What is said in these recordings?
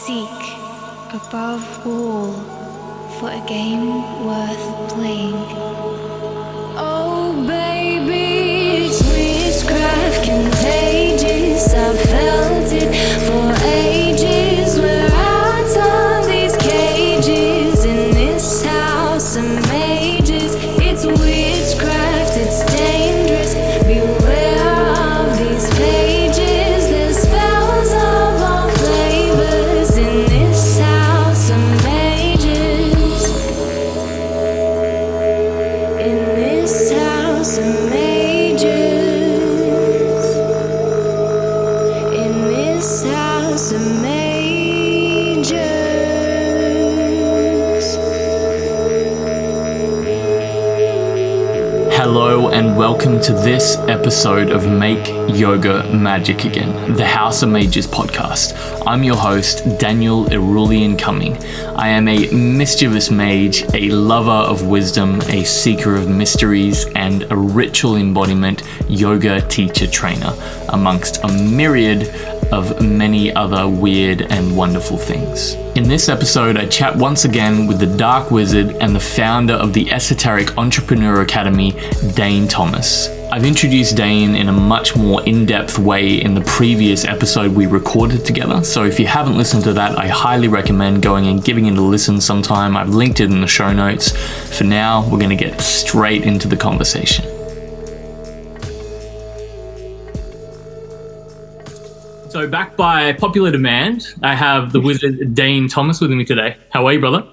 Seek, above all, for a game worth playing. Oh baby, it's witchcraft contagious. I felt it for ages. We're out of these cages in this house of mages. It's witchcraft, it's dangerous. Beware of these pages. There's spells of all flavors in this house of mages. In this house of mages. In this house of mages. Hello and welcome to this episode of Make Yoga Magick Again, the House of Mages podcast. I'm your host, Daniel Erulian Cuming. I am a mischievous mage, a lover of wisdom, a seeker of mysteries, and a ritual embodiment yoga teacher trainer, amongst a myriad of many other weird and wonderful things. In this episode, I chat once again with the Dark Wizard and the founder of the Esoteric Entrepreneur Academy, Dane Tomas. I've introduced Dane in a much more in-depth way in the previous episode we recorded together, so if you haven't listened to that, I highly recommend going and giving it a listen sometime. I've linked it in the show notes. For now, we're going to get straight into the conversation. So back by popular demand, I have the wizard Dane Tomas with me today. How are you, brother?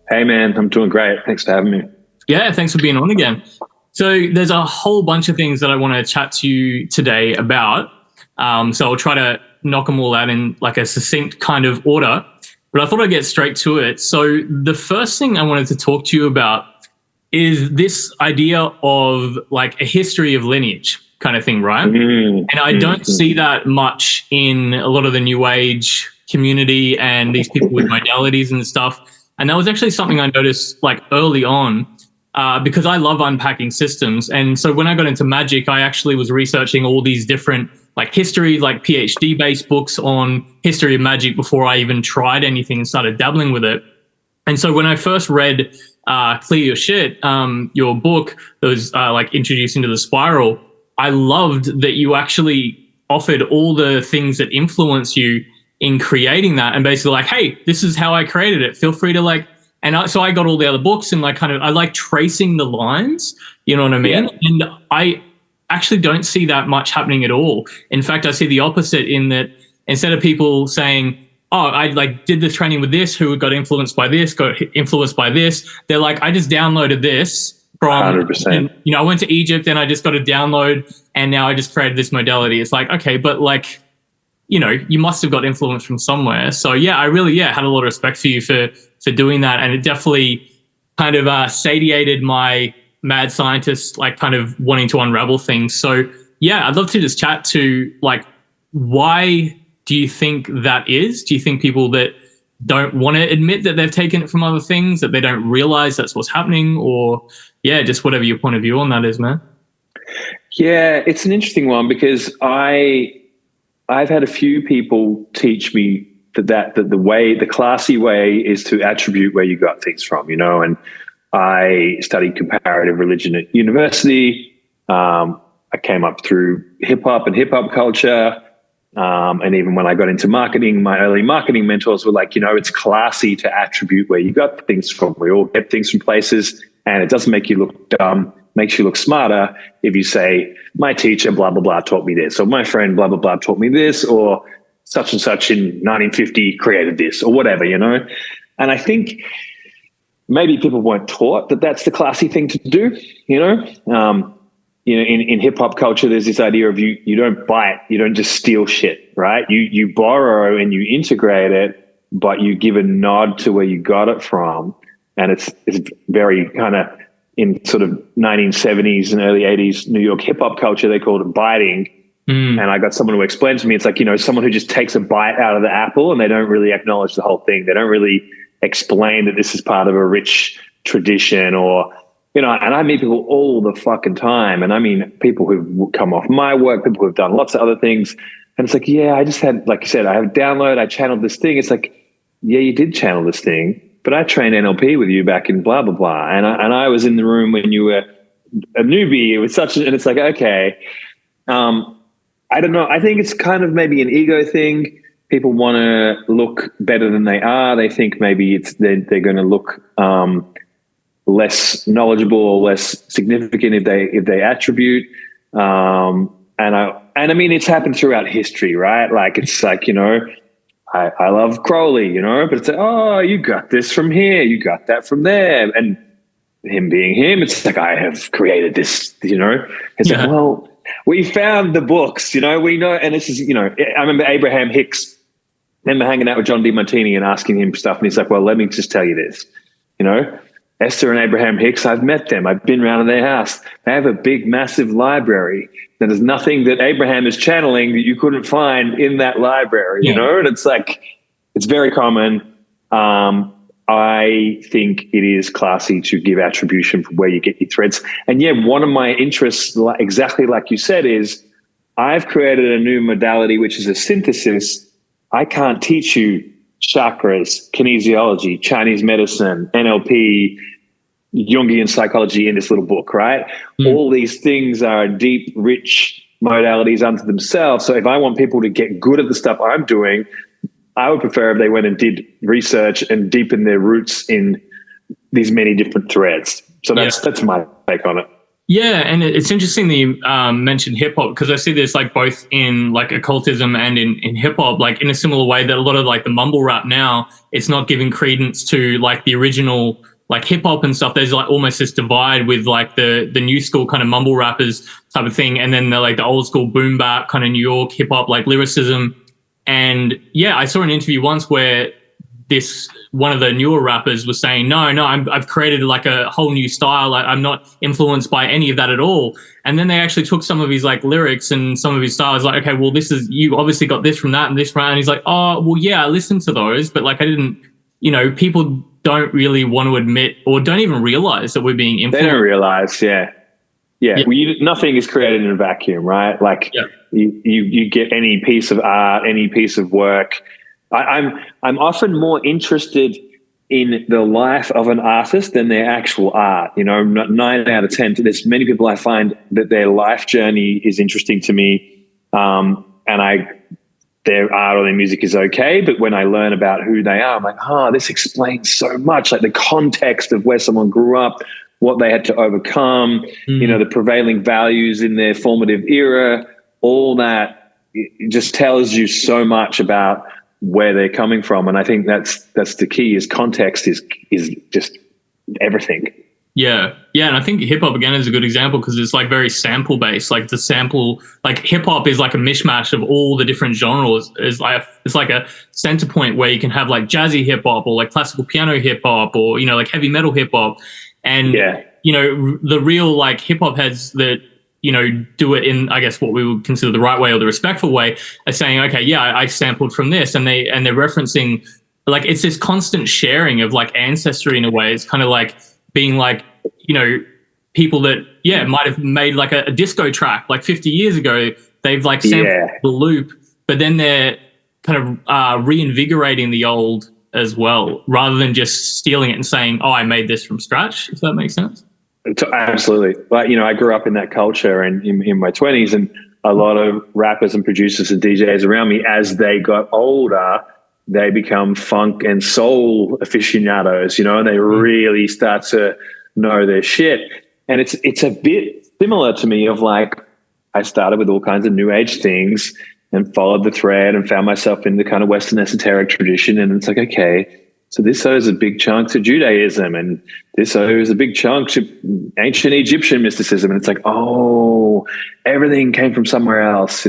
Hey, man. I'm doing great. Thanks for having me. Yeah, thanks for being on again. So there's a whole bunch of things that I want to chat to you today about. So I'll try to knock them all out in like a succinct kind of order. But I thought I'd get straight to it. So the first thing I wanted to talk to you about is this idea of like a history of lineage kind of thing, right? And I don't see that much in a lot of the new age community and these people with modalities and stuff. And that was actually something I noticed like early on because I love unpacking systems. And so when I got into magic, I actually was researching all these different like history, like PhD based books on history of magic before I even tried anything and started dabbling with it. And so when I first read Clear Your Shit, your book that was like introducing to the spiral, I loved that you actually offered all the things that influence you in creating that and basically like, hey, this is how I created it. Feel free to like, so I got all the other books and like I like tracing the lines, you know what I mean? Yeah. And I actually don't see that much happening at all. In fact, I see the opposite in that instead of people saying, oh, I like did the training with this, who got influenced by this, got influenced by this. They're like, I just downloaded this. From 100%. You know, I went to Egypt and I just got a download and now I just created this modality. It's like, okay, but like, you know, you must have got influence from somewhere. So yeah, I really, had a lot of respect for you for doing that. And it definitely kind of satiated my mad scientist, like kind of wanting to unravel things. So yeah, I'd love to just chat to like, why do you think that is? Do you think people that don't want to admit that they've taken it from other things, that they don't realize that's what's happening, or yeah, just whatever your point of view on that is, man? Yeah, it's an interesting one because I've had a few people teach me that the classy way is to attribute where you got things from, you know, and I studied comparative religion at university. I came up through hip hop and hip hop culture. And even when I got into marketing, my early marketing mentors were like, you know, it's classy to attribute where you got things from. We all get things from places and it doesn't make you look dumb, makes you look smarter if you say, my teacher, blah, blah, blah, taught me this, or my friend, blah, blah, blah, taught me this, or such and such in 1950 created this, or whatever, you know? And I think maybe people weren't taught that that's the classy thing to do, you know? In hip hop culture, there's this idea of you don't bite, you don't just steal shit, right? You borrow and you integrate it, but you give a nod to where you got it from. And it's very kind of in sort of 1970s and early 80s New York hip hop culture, they called it biting. And I got someone who explained to me, it's like, you know, someone who just takes a bite out of the apple and they don't really acknowledge the whole thing. They don't really explain that this is part of a rich tradition or, you know, and I meet people all the fucking time. And I mean, people who've come off my work, people who've done lots of other things. And it's like, yeah, I just had, like you said, I have a download, I channeled this thing. It's like, yeah, you did channel this thing, but I trained NLP with you back in blah, blah, blah. And I was in the room when you were a newbie. It was and it's like, okay. I don't know. I think it's kind of maybe an ego thing. People want to look better than they are. They think maybe they're going to look less knowledgeable or less significant if they attribute. And I mean, it's happened throughout history, right? Like, it's like, I love Crowley, but it's like, oh, you got this from here, you got that from there. And him being him, it's like, I have created this, It's like, well, we found the books, we know, and this is, I remember Abraham Hicks, hanging out with John DiMartini and asking him stuff. And he's like, well, let me just tell you this, Esther and Abraham Hicks, I've met them. I've been around to their house. They have a big, massive library. And there's nothing that Abraham is channeling that you couldn't find in that library, And it's like, it's very common. I think it is classy to give attribution from where you get your threads. And yeah, one of my interests, exactly like you said, is I've created a new modality, which is a synthesis. I can't teach you chakras, kinesiology, Chinese medicine, NLP, Jungian psychology in this little book, right? All these things are deep, rich modalities unto themselves. So if I want people to get good at the stuff I'm doing, I would prefer if they went and did research and deepen their roots in these many different threads. So that's my take on it. Yeah, and it's interesting that you mentioned hip hop, because I see this like both in like occultism and in hip hop, like in a similar way that a lot of like the mumble rap now, it's not giving credence to like the original like hip hop and stuff. There's like almost this divide with like the new school kind of mumble rappers type of thing, and then the old school boom bap kind of New York hip hop like lyricism. And yeah, I saw an interview once where one of the newer rappers was saying, no, I've created like a whole new style. I'm not influenced by any of that at all. And then they actually took some of his like lyrics and some of his styles, like, okay, well, you obviously got this from that and this from that. And he's like, oh, well, yeah, I listened to those, but like I didn't, people don't really want to admit or don't even realize that we're being influenced. They don't realize, yeah. Well, nothing is created in a vacuum, right? Like you get any piece of art, any piece of work. I'm often more interested in the life of an artist than their actual art. 9 out of 10. There's many people I find that their life journey is interesting to me, and their art or their music is okay. But when I learn about who they are, I'm like, this explains so much, like the context of where someone grew up, what they had to overcome, the prevailing values in their formative era, all that. It just tells you so much about where they're coming from. And I think that's the key, is context is just everything. Yeah. And I think hip hop again is a good example, because it's like very sample based. Like the sample, like hip hop is like a mishmash of all the different genres. It's like a center point where you can have like jazzy hip hop or like classical piano hip hop or, like heavy metal hip hop. And, the real like hip hop heads that, do it in, I guess, what we would consider the right way or the respectful way, are saying, okay, yeah, I sampled from this. And they're referencing, like, it's this constant sharing of like ancestry in a way. It's kind of like being like, people that, might have made like a disco track like 50 years ago. They've like sampled the loop, but then they're kind of reinvigorating the old as well, rather than just stealing it and saying, oh, I made this from scratch, if that makes sense. Absolutely. But, I grew up in that culture and in my 20s, and a lot of rappers and producers and DJs around me, as they got older, they become funk and soul aficionados, and they really start to know their shit. And it's a bit similar to me of like, I started with all kinds of new age things and followed the thread and found myself in the kind of Western esoteric tradition. And it's like, okay, so this owes a big chunk to Judaism, and this owes a big chunk to ancient Egyptian mysticism. And it's like, oh, everything came from somewhere else,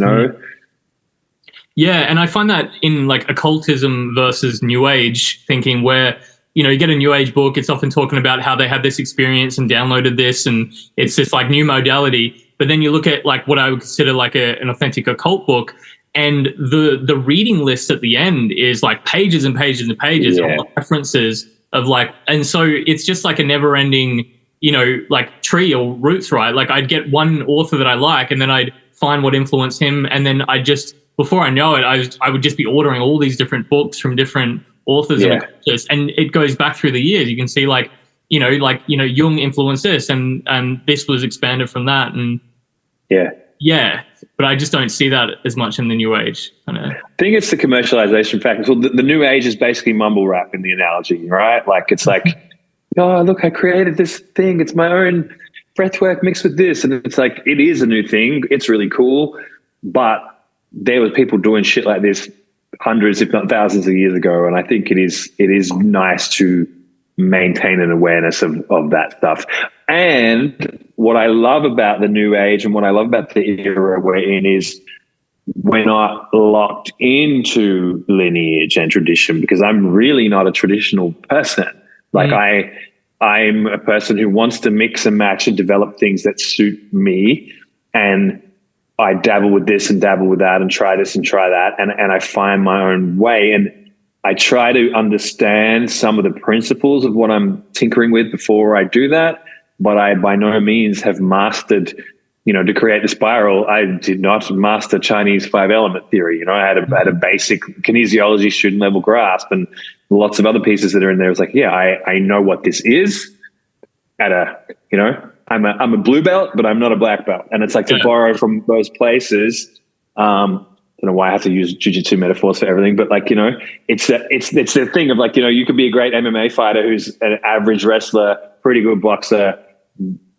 Yeah, and I find that in like occultism versus New Age thinking, where, you get a New Age book, it's often talking about how they had this experience and downloaded this, and it's this like new modality. But then you look at like what I would consider like an authentic occult book, and the reading list at the end is like pages and pages and pages of references of like, and so it's just like a never ending, like tree or roots, right? Like I'd get one author that I like, and then I'd find what influenced him, and then I'd just before I know it, I would just be ordering all these different books from different authors and it goes back through the years. You can see Jung influenced this and this was expanded from that. And but I just don't see that as much in the New Age. I think it's the commercialization factor. So the New Age is basically mumble rap in the analogy, right? Like it's like, oh, look, I created this thing. It's my own breathwork mixed with this. And it's like, it is a new thing. It's really cool. But there were people doing shit like this hundreds, if not thousands of years ago. And I think it is nice to maintain an awareness of that stuff. And what I love about the New Age and what I love about the era we're in is we're not locked into lineage and tradition, because I'm really not a traditional person. Like I'm a person who wants to mix and match and develop things that suit me. And I dabble with this and dabble with that and try this and try that. And I find my own way. And I try to understand some of the principles of what I'm tinkering with before I do that. But I by no means have mastered, to create the spiral. I did not master Chinese 5-element theory. I had a basic kinesiology student level grasp, and lots of other pieces that are in there. It's like, I know what this is I'm a blue belt, but I'm not a black belt. And it's like to borrow from those places. I don't know why I have to use jiu-jitsu metaphors for everything, but it's the thing of you could be a great MMA fighter who's an average wrestler, pretty good boxer,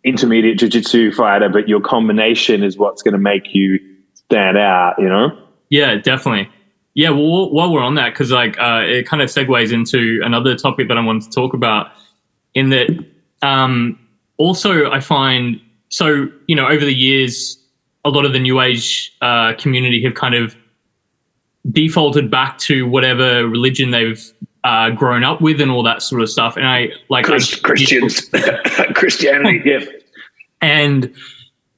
intermediate jiu-jitsu fighter, but your combination is what's going to make you stand out, Yeah, definitely. Yeah, well, while we're on that, because it kind of segues into another topic that I wanted to talk about, in that also I find, over the years, a lot of the New Age community have kind of defaulted back to whatever religion they've grown up with and all that sort of stuff. And Christians, Christianity, yeah. And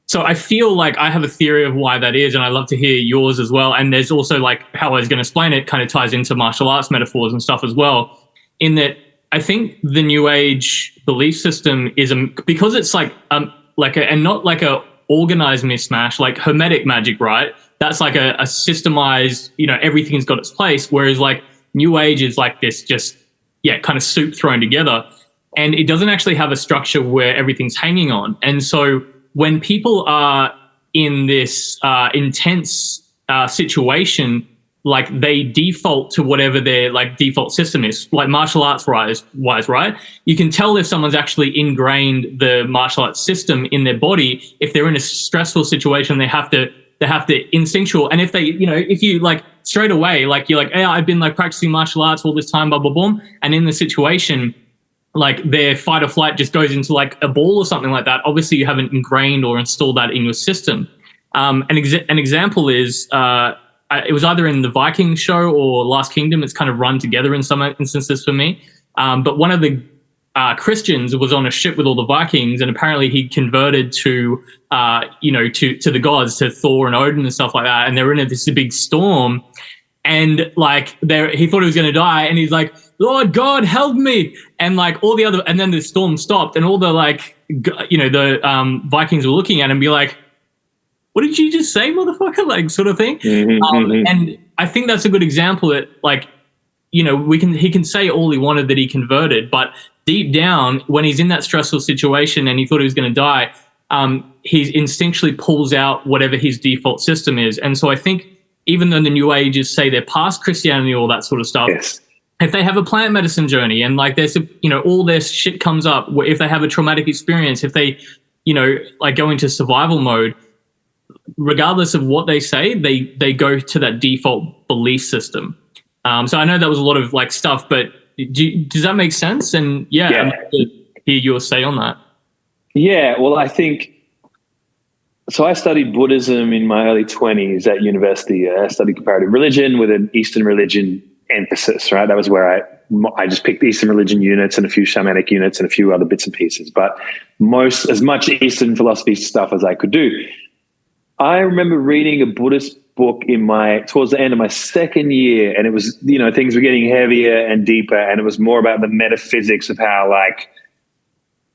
so I feel like I have a theory of why that is, and I'd love to hear yours as well. And there's also how I was going to explain it kind of ties into martial arts metaphors and stuff as well, in that I think the New Age belief system is because it's and not like a organized mismatch, like Hermetic magic, right? That's like a systemized, everything's got its place. Whereas New Age is like this just, kind of soup thrown together. And it doesn't actually have a structure where everything's hanging on. And so when people are in this intense situation, they default to whatever their default system is, like martial arts wise, right? You can tell if someone's actually ingrained the martial arts system in their body. If they're in a stressful situation, they have to instinctual. And if they, if you straight away, you're hey, I've been practicing martial arts all this time, blah, blah, boom. And in the situation, their fight or flight just goes into a ball or something like that. Obviously you haven't ingrained or installed that in your system. An example is, it was either in the Viking show or Last Kingdom. It's kind of run together in some instances for me. But one of the Christians was on a ship with all the Vikings, and apparently he converted to the gods, to Thor and Odin and stuff like that. And they were in this big storm, and he thought he was going to die, and he's like, Lord God, help me! And all the other, and then the storm stopped, and all the Vikings were looking at him and be like, what did you just say, motherfucker? Sort of thing. And I think that's a good example that he can say all he wanted that he converted, but deep down, when he's in that stressful situation and he thought he was going to die, he instinctually pulls out whatever his default system is. And so I think even though the New Ages say they're past Christianity, all that sort of stuff, if they have a plant medicine journey and there's all their shit comes up, if they have a traumatic experience, if they go into survival mode, regardless of what they say, they go to that default belief system. So I know that was a lot of stuff, but does that make sense? And I'd like to hear your say on that. Yeah, well, I think so. I studied Buddhism in my early 20s at university. I studied comparative religion with an Eastern religion emphasis, right? That was where I just picked Eastern religion units and a few shamanic units and a few other bits and pieces, but as much Eastern philosophy stuff as I could do. I remember reading a Buddhist book towards the end of my second year, and it was, things were getting heavier and deeper, and it was more about the metaphysics of how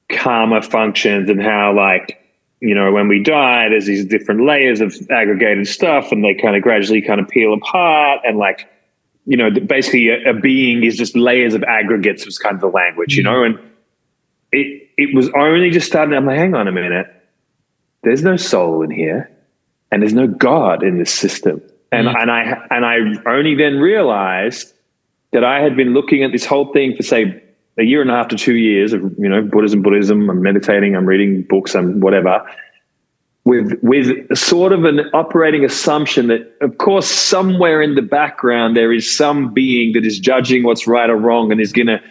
karma functions and how when we die, there's these different layers of aggregated stuff, and they kind of gradually kind of peel apart. And like, basically a being is just layers of aggregates was kind of the language, and it was only just starting. I'm like, hang on a minute. There's no soul in here, and there's no God in this system. And I only then realized that I had been looking at this whole thing for, say, a year and a half to 2 years of, Buddhism. I'm meditating, I'm reading books, I'm whatever, with sort of an operating assumption that, of course, somewhere in the background, there is some being that is judging what's right or wrong and is going to,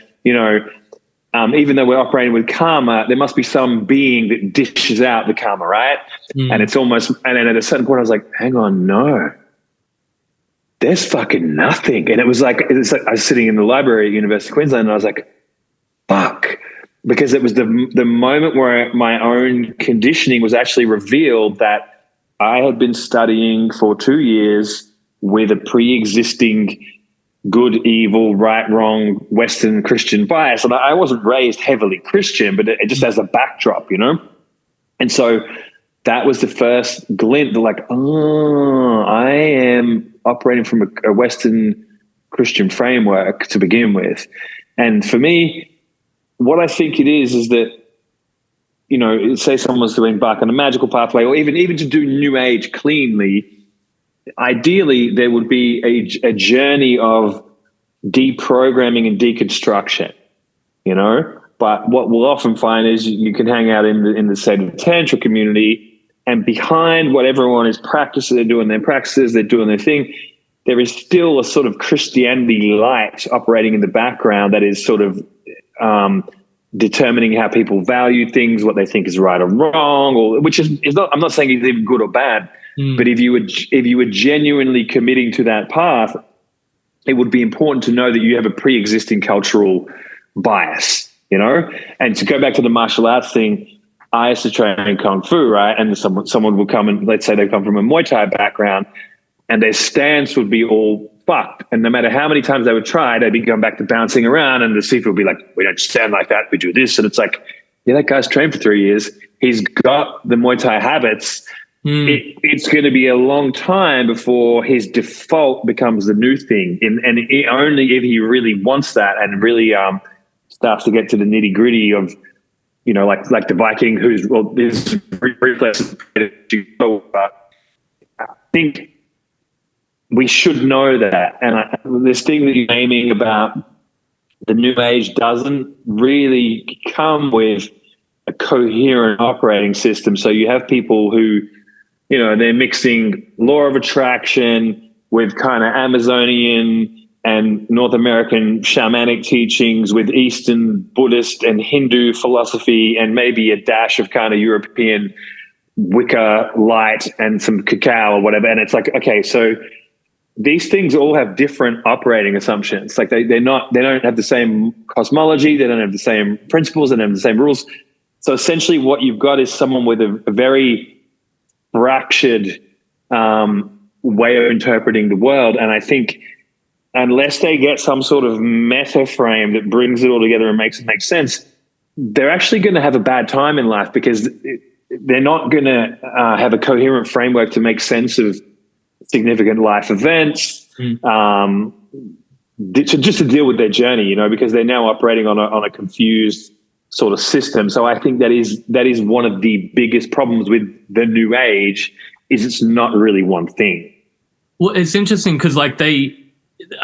even though we're operating with karma, there must be some being that dishes out the karma, right? And it's almost, and then at a certain point, I was like, hang on, no. There's fucking nothing. And it was like I was sitting in the library at University of Queensland, and I was like, fuck. Because it was the moment where my own conditioning was actually revealed that I had been studying for 2 years with a pre-existing good, evil, right, wrong, Western Christian bias. And I wasn't raised heavily Christian, but it just as a backdrop, And so that was the first glint, like, I am operating from a Western Christian framework to begin with. And for me, what I think it is that, say someone's to embark on a magical pathway, or even to do New Age cleanly, ideally there would be a journey of deprogramming and deconstruction, But what we'll often find is you can hang out in the say, the Tantra community, and behind what everyone is practicing, they're doing their practices, they're doing their thing, there is still a sort of Christianity light operating in the background that is sort of determining how people value things, what they think is right or wrong, or which is not. I'm not saying it's even good or bad, but if you were genuinely committing to that path, it would be important to know that you have a pre-existing cultural bias, And to go back to the martial arts thing, I used to train Kung Fu, right? And someone would come and let's say they come from a Muay Thai background, and their stance would be all fucked. And no matter how many times they would try, they'd be going back to bouncing around, and the Sifu would be like, we don't stand like that, we do this. And it's like, yeah, that guy's trained for 3 years. He's got the Muay Thai habits. It's going to be a long time before his default becomes the new thing. And only if he really wants that and really starts to get to the nitty gritty of, like the Viking who's, his reflex. I think we should know that. And this thing that you're naming about the New Age doesn't really come with a coherent operating system. So you have people who, they're mixing law of attraction with kind of Amazonian and North American shamanic teachings with Eastern Buddhist and Hindu philosophy, and maybe a dash of kind of European Wicca light and some cacao or whatever. And it's like, okay, so these things all have different operating assumptions. Like they don't have the same cosmology. They don't have the same principles. They don't have the same rules. So essentially what you've got is someone with a very fractured way of interpreting the world. And I think unless they get some sort of meta frame that brings it all together and makes it make sense, they're actually going to have a bad time in life, because they're not going to have a coherent framework to make sense of significant life events, just to deal with their journey, because they're now operating on a confused sort of system. So I think that is one of the biggest problems with the New Age, is it's not really one thing. Well, it's interesting because I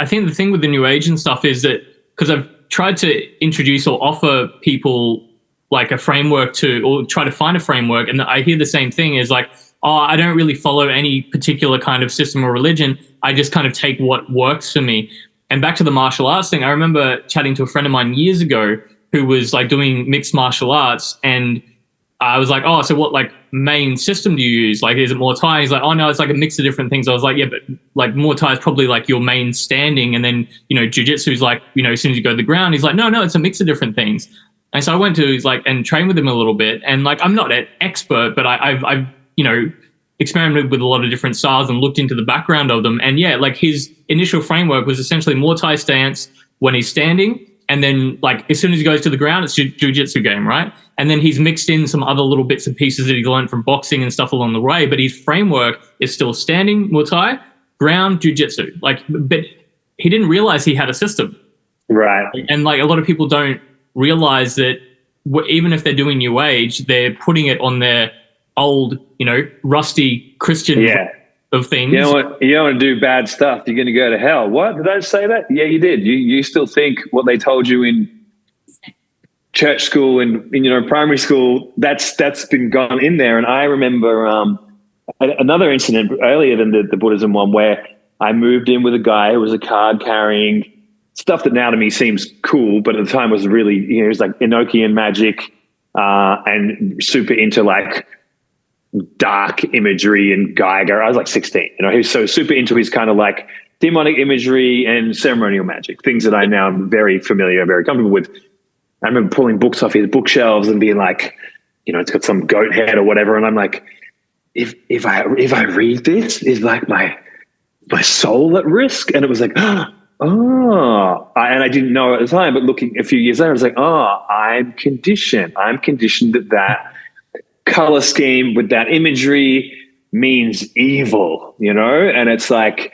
think the thing with the New Age and stuff is that, because I've tried to introduce or offer people like a framework or try to find a framework, and I hear the same thing is like, oh, I don't really follow any particular kind of system or religion. I just kind of take what works for me. And back to the martial arts thing, I remember chatting to a friend of mine years ago who was like doing mixed martial arts, and I was like, oh, so what like main system do you use? Like, is it Muay Thai? He's like, oh no, it's like a mix of different things. I was like, yeah, but like Muay Thai is probably like your main standing, and then Jiu-Jitsu is like, as soon as you go to the ground. He's like, no, it's a mix of different things. And so I went to and trained with him a little bit, and like I'm not an expert, but I've experimented with a lot of different styles and looked into the background of them. And yeah, like his initial framework was essentially Muay Thai stance when he's standing, And then like as soon as he goes to the ground, it's jiu-jitsu game, right? And then he's mixed in some other little bits and pieces that he learned from boxing and stuff along the way. But his framework is still standing, Muay Thai, ground, jiu-jitsu. Like, but he didn't realize he had a system. Right. And like a lot of people don't realize that even if they're doing New Age, they're putting it on their old, rusty Christian of things. You don't want to do bad stuff. You're going to go to hell. What? Did I say that? Yeah, you did. You still think what they told you in church school and in primary school, that's been gone in there. And I remember another incident earlier than the Buddhism one where I moved in with a guy who was a card carrying stuff that now to me seems cool, but at the time was really, he was like Enochian magic and super into like dark imagery and Geiger. I was like 16, he was so super into his kind of like demonic imagery and ceremonial magic, things that I now am very familiar, very comfortable with. I remember pulling books off his bookshelves and being like, it's got some goat head or whatever. And I'm like, if I read this, is like my soul at risk? And it was like, and I didn't know at the time, but looking a few years later, I was like, I'm conditioned. I'm conditioned that color scheme with that imagery means evil, and it's like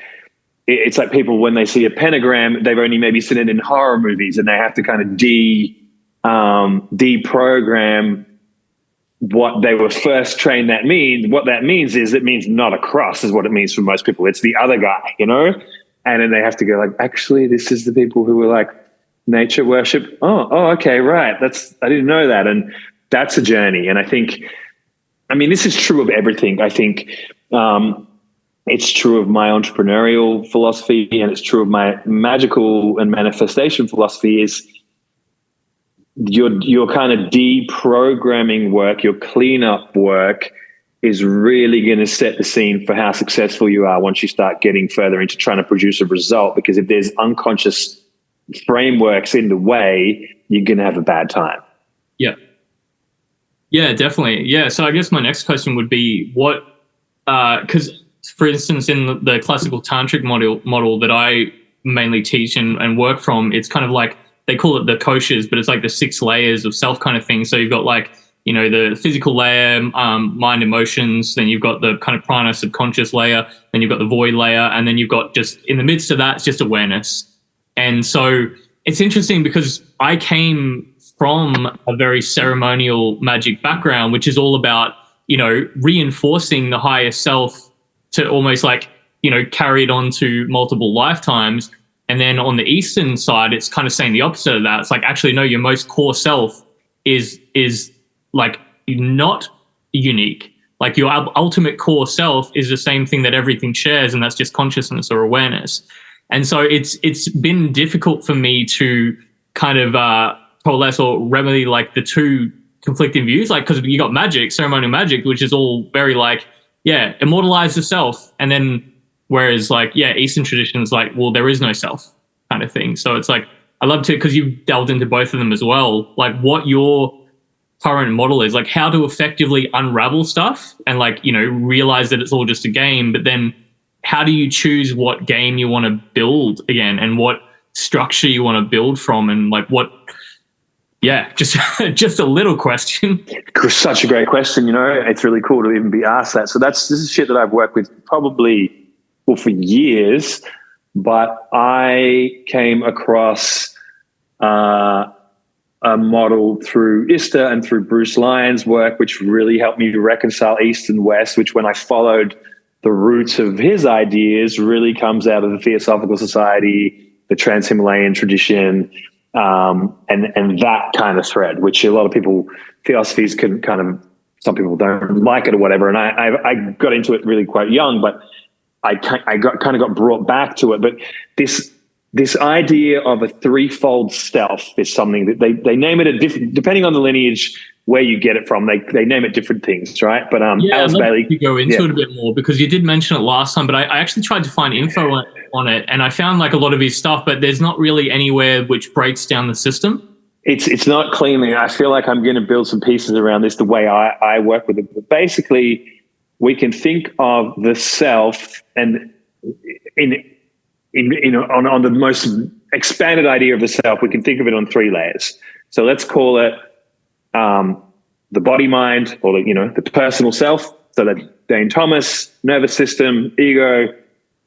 people when they see a pentagram, they've only maybe seen it in horror movies and they have to kind of deprogram what they were first trained that means. What that means is it means not a cross is what it means for most people. It's the other guy, and then they have to go like, actually, this is the people who were like nature worship. Oh, okay, right. I didn't know that. And that's a journey. And I think, this is true of everything. I think it's true of my entrepreneurial philosophy and it's true of my magical and manifestation philosophy is your kind of deprogramming work, your cleanup work is really going to set the scene for how successful you are once you start getting further into trying to produce a result. Because if there's unconscious frameworks in the way, you're going to have a bad time. Yeah, definitely. Yeah. So I guess my next question would be because for instance, in the classical tantric model that I mainly teach and work from, it's kind of like, they call it the koshas, but it's like the 6 layers of self kind of thing. So you've got like, the physical layer, mind, emotions, then you've got the kind of prana subconscious layer, then you've got the void layer, and then you've got just in the midst of that, it's just awareness. And so it's interesting because I came from a very ceremonial magic background, which is all about, reinforcing the higher self to almost like, carry it on to multiple lifetimes. And then on the Eastern side, it's kind of saying the opposite of that. It's like, actually, no, your most core self is like not unique. Like your ultimate core self is the same thing that everything shares, and that's just consciousness or awareness. And so it's been difficult for me to kind of coalesce or remedy like the two conflicting views, like because you got magic, ceremonial magic, which is all very like, immortalize the self, and then whereas like, Eastern traditions like, well, there is no self kind of thing. So it's like, I love to, because you've delved into both of them as well, like what your current model is, like how to effectively unravel stuff and like, realize that it's all just a game, but then how do you choose what game you want to build again and what structure you want to build from and like what, just a little question. Such a great question. It's really cool to even be asked that. So this is shit that I've worked with probably for years, but I came across a model through ISTA and through Bruce Lyon's work, which really helped me to reconcile East and West, which when I followed the roots of his ideas really comes out of the Theosophical Society, the Trans-Himalayan tradition, and that kind of thread, which a lot of people, theosophies can kind of, some people don't like it or whatever. And I got into it really quite young, but I got brought back to it. But this idea of a threefold self is something that they name it a different, depending on the lineage where you get it from. They name it different things, right? But Alice Bailey, you go into it a bit more because you did mention it last time. But I actually tried to find info on it, and I found like a lot of his stuff, but there's not really anywhere which breaks down the system. It's not cleanly. I feel like I'm going to build some pieces around this the way I work with it. But basically, we can think of the self and on the most expanded idea of the self, we can think of it on 3 layers. So let's call it the body, mind, or the personal self. So that Dane Tomas, nervous system, ego,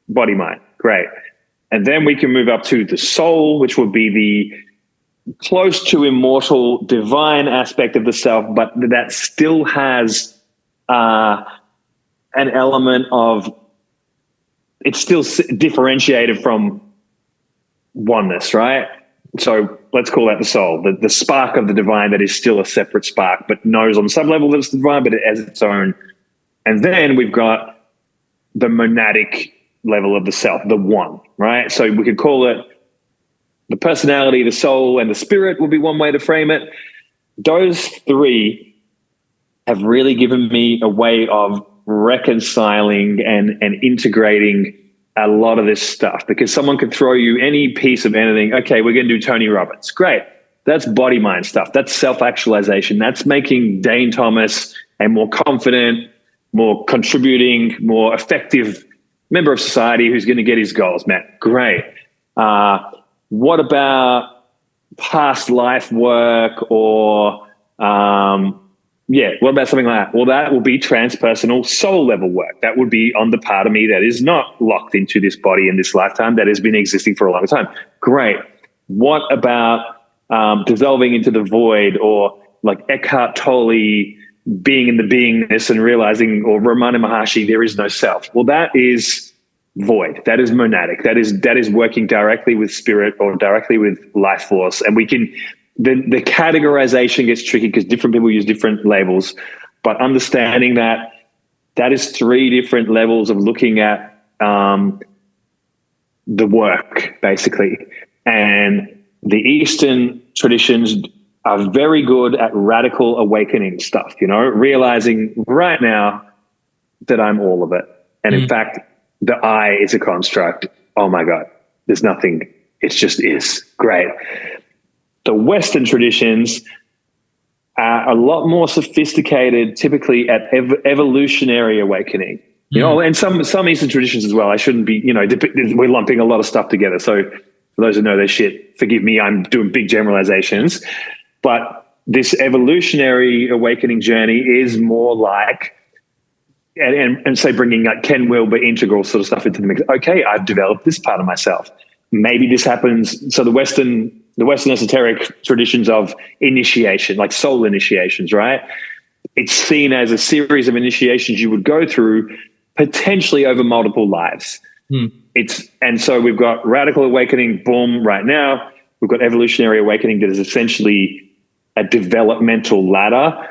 body, mind. Great. And then we can move up to the soul, which would be the close to immortal, divine aspect of the self, but that still has an element of, it's still differentiated from oneness, right? So let's call that the soul, the spark of the divine that is still a separate spark, but knows on some level that it's divine, but it has its own. And then we've got the monadic level of the self, the one, right? So we could call it the personality, the soul, and the spirit would be one way to frame it. Those 3 have really given me a way of reconciling and integrating a lot of this stuff, because someone could throw you any piece of anything. Okay, we're going to do Tony Robbins. Great. That's body mind stuff. That's self-actualization. That's making Dane Tomas a more confident, more contributing, more effective member of society who's going to get his goals met. Great. What about past life work or, what about something like that? Well, that will be transpersonal soul level work. That would be on the part of me that is not locked into this body in this lifetime, that has been existing for a long time. Great. What about dissolving into the void, or like Eckhart Tolle, being in the beingness and realizing, or Ramana Maharshi, there is no self? Well, that is void. That is monadic. That is working directly with spirit or directly with life force. And we can, the categorization gets tricky because different people use different labels, but understanding that is 3 different levels of looking at the work, basically. And the Eastern traditions are very good at radical awakening stuff, realizing right now that I'm all of it. And in fact, the I is a construct. Oh my God, there's nothing. It just is. Great. The Western traditions are a lot more sophisticated, typically at evolutionary awakening. And some Eastern traditions as well. I shouldn't be, we're lumping a lot of stuff together. So for those who know their shit, forgive me, I'm doing big generalizations. But this evolutionary awakening journey is more like, and say bringing like Ken Wilber integral sort of stuff into the mix. Okay, I've developed this part of myself. Maybe this happens. So the Western esoteric traditions of initiation, like soul initiations, right? It's seen as a series of initiations you would go through potentially over multiple lives. And so we've got radical awakening, boom, right now. We've got evolutionary awakening that is essentially a developmental ladder.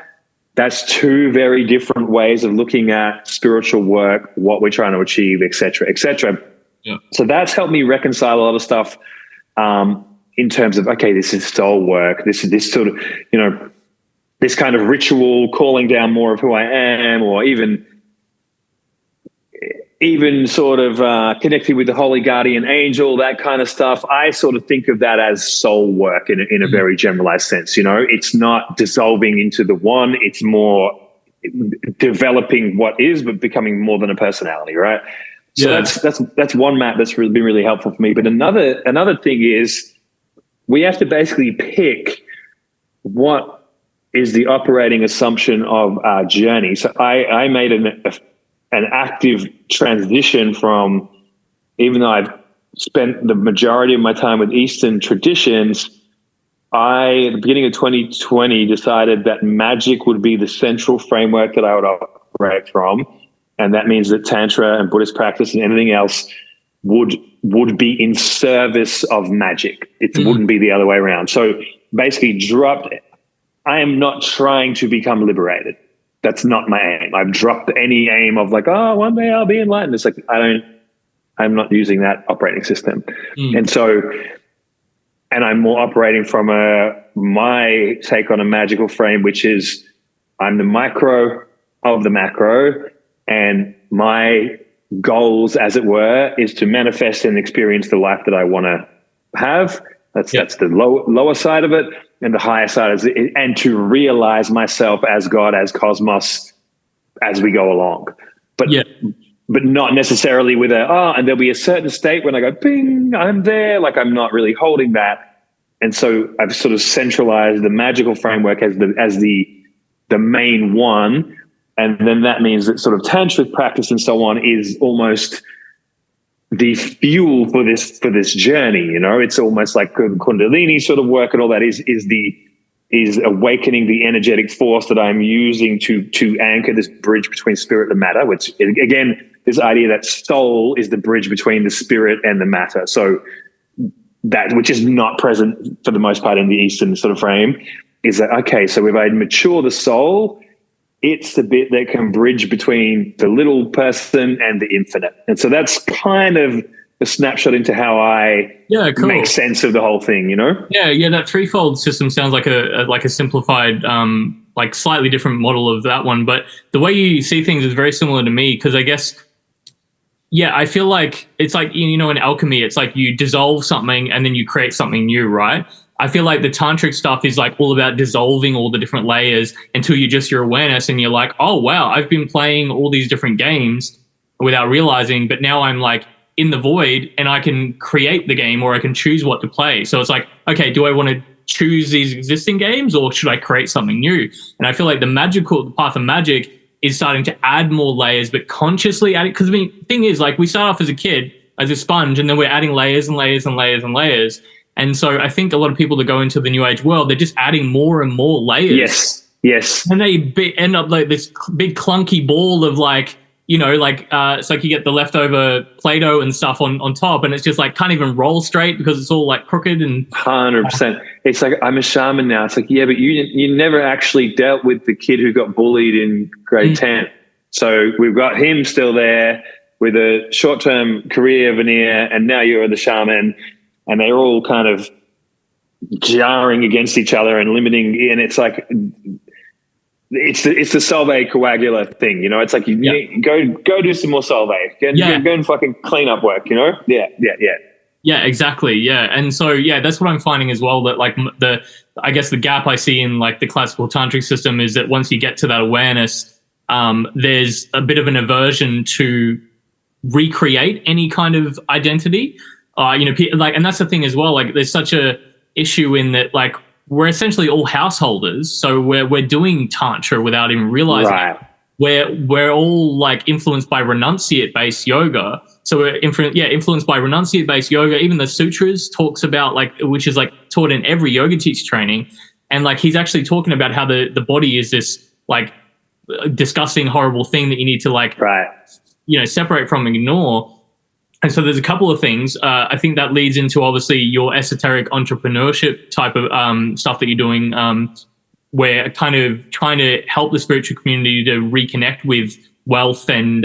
That's 2 very different ways of looking at spiritual work, what we're trying to achieve, et cetera, et cetera. Yeah. So that's helped me reconcile a lot of stuff in terms of, okay, this is soul work. This sort of, this kind of ritual calling down more of who I am, or even sort of connecting with the holy guardian angel, that kind of stuff. I sort of think of that as soul work in a very generalized sense. It's not dissolving into the one. It's more developing what is, but becoming more than a personality, right? So that's one map that's really been really helpful for me. But another thing is we have to basically pick what is the operating assumption of our journey. So I made an active transition from, even though I've spent the majority of my time with Eastern traditions, I, at the beginning of 2020, decided that magic would be the central framework that I would operate from. And that means that Tantra and Buddhist practice and anything else would be in service of magic. It wouldn't be the other way around. So basically I am not trying to become liberated. That's not my aim. I've dropped any aim of like, oh, one day I'll be enlightened. It's like, I'm not using that operating system. And so, and I'm more operating from my take on a magical frame, which is I'm the micro of the macro, and my goals, as it were, is to manifest and experience the life that I want to have. That's the lower side of it. And the higher side is, and to realize myself as God, as cosmos, as we go along. But but not necessarily with and there'll be a certain state when I go, bing, I'm there. Like I'm not really holding that. And so I've sort of centralized the magical framework as the main one. And then that means that sort of tantric practice and so on is almost the fuel for this journey. You know, it's almost like Kundalini sort of work and all that is awakening the energetic force that I'm using to anchor this bridge between spirit and matter, which again, this idea that soul is the bridge between the spirit and the matter. So that, which is not present for the most part in the Eastern sort of frame, is that, okay, so if I mature the soul, it's the bit that can bridge between the little person and the infinite. And so that's kind of a snapshot into how I make sense of the whole thing, you know? Yeah, that threefold system sounds like a simplified, like slightly different model of that one. But the way you see things is very similar to me, because I guess, I feel like it's like, you know, in alchemy, it's like you dissolve something and then you create something new, right? I feel like the tantric stuff is like all about dissolving all the different layers until you're just your awareness and you're like, oh, wow, I've been playing all these different games without realizing, but now I'm like in the void and I can create the game or I can choose what to play. So it's like, okay, do I want to choose these existing games or should I create something new? And I feel like the path of magic is starting to add more layers, but consciously adding, because I mean, the thing is, like, we start off as a kid as a sponge and then we're adding layers and layers and layers and layers. And so I think a lot of people that go into the new age world, they're just adding more and more layers. Yes. And they end up like this big clunky ball of like, you know, like it's like you get the leftover Play-Doh and stuff on top, and it's just like can't even roll straight because it's all like crooked and 100%. It's like, I'm a shaman now. It's like, yeah, but you never actually dealt with the kid who got bullied in grade 10. So we've got him still there with a short-term career veneer, and now you're the shaman, and they're all kind of jarring against each other and limiting. And it's like, it's the Solvay coagula thing, you know. It's like you go do some more Solvay, go and fucking clean up work, you know. Yeah, exactly. Yeah, and so that's what I'm finding as well. That like I guess the gap I see in like the classical tantric system is that once you get to that awareness, there's a bit of an aversion to recreate any kind of identity. You know, like, and that's the thing as well. Like, there's such a issue in that, like, we're essentially all householders, so we're doing tantra without even realizing it. We're all like influenced by renunciate-based yoga. So we're influenced by renunciate-based yoga. Even the sutras talks about, like, which is like taught in every yoga teacher training, and like he's actually talking about how the body is this like disgusting, horrible thing that you need to like you know, separate from and ignore. And so there's a couple of things. I think that leads into obviously your esoteric entrepreneurship type of stuff that you're doing, where kind of trying to help the spiritual community to reconnect with wealth and,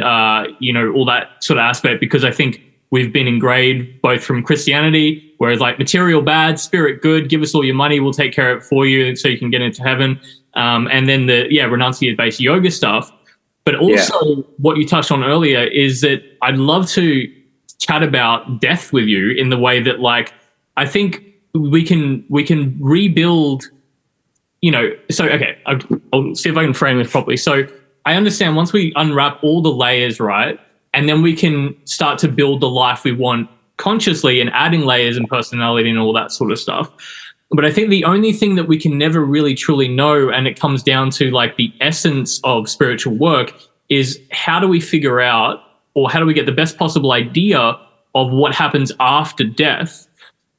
you know, all that sort of aspect, because I think we've been engraved both from Christianity, where it's like material bad, spirit good, give us all your money, we'll take care of it for you so you can get into heaven. And then the renunciate-based yoga stuff. But also what you touched on earlier is that I'd love to chat about death with you in the way that, like, I think we can rebuild, you know. So okay, I'll see if I can frame this properly. So I understand once we unwrap all the layers, right, and then we can start to build the life we want consciously and adding layers and personality and all that sort of stuff. But I think the only thing that we can never really truly know, and it comes down to like the essence of spiritual work, is how do we figure out, or how do we get the best possible idea of what happens after death?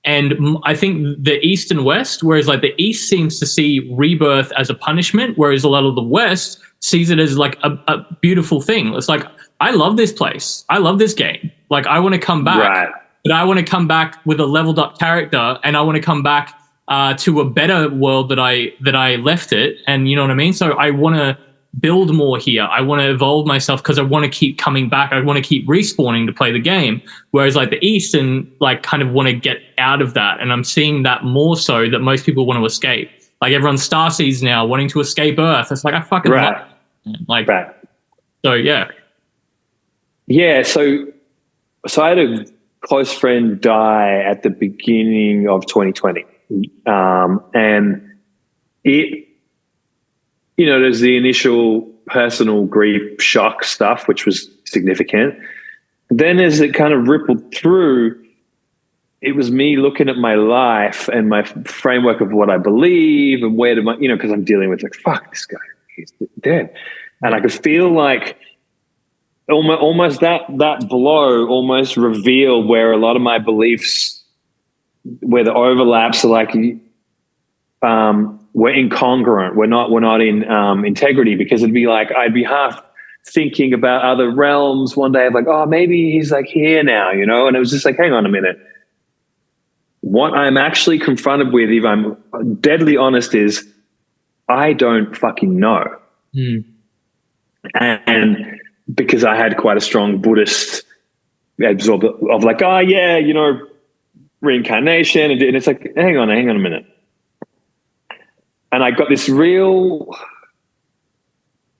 And I think the East and West, whereas like the East seems to see rebirth as a punishment, whereas a lot of the West sees it as like a beautiful thing. It's like, I love this place. I love this game. Like, I want to come back, but I want to come back with a leveled up character, and I want to come back to a better world that I left it. And you know what I mean? So I want to build more here. I want to evolve myself because I want to keep coming back. I want to keep respawning to play the game. Whereas like the Eastern, like, kind of want to get out of that. And I'm seeing that more so, that most people want to escape. Like, everyone's starseeds now wanting to escape Earth. It's like, I fucking love it. Like, so yeah. Yeah. So I had a close friend die at the beginning of 2020. And it, you know, there's the initial personal grief shock stuff, which was significant. Then as it kind of rippled through, it was me looking at my life and my framework of what I believe and where do my, because I'm dealing with like, fuck this guy, he's dead. And I could feel like almost that blow almost revealed where a lot of my beliefs, where the overlaps are like, we're incongruent. We're not in integrity, because it'd be like, I'd be half thinking about other realms one day of like, oh, maybe he's like here now, and it was just like, hang on a minute. What I'm actually confronted with, if I'm deadly honest, is I don't fucking know. And because I had quite a strong Buddhist absorb of like, oh yeah, reincarnation, and it's like, hang on a minute. And I got this real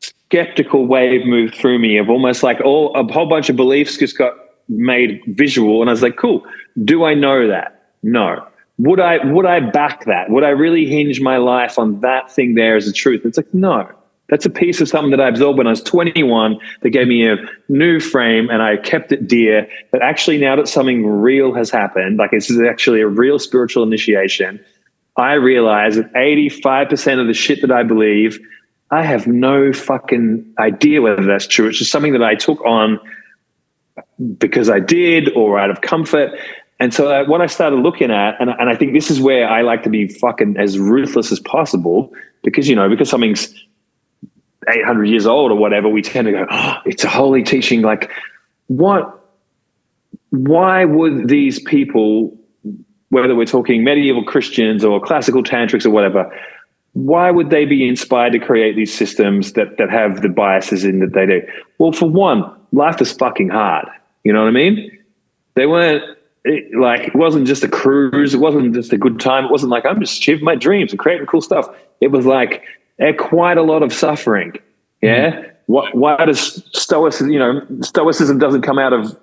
skeptical wave move through me of almost like a whole bunch of beliefs just got made visual, and I was like, cool. Do I know that? No. Would I back that? Would I really hinge my life on that thing there as a truth? It's like, no. That's a piece of something that I absorbed when I was 21 that gave me a new frame, and I kept it dear. But actually, now that something real has happened, like this is actually a real spiritual initiation, I realize that 85% of the shit that I believe, I have no fucking idea whether that's true. It's just something that I took on because I did, or out of comfort. And so what I started looking at, and I think this is where I like to be fucking as ruthless as possible, because, because something's 800 years old or whatever, we tend to go, oh, it's a holy teaching. Like, why would these people, whether we're talking medieval Christians or classical tantrics or whatever, why would they be inspired to create these systems that have the biases in that they do? Well, for one, life is fucking hard. You know what I mean? They weren't, it wasn't just a cruise. It wasn't just a good time. It wasn't like, I'm just achieving my dreams and creating cool stuff. It was like quite a lot of suffering. Yeah. Why does stoicism doesn't come out of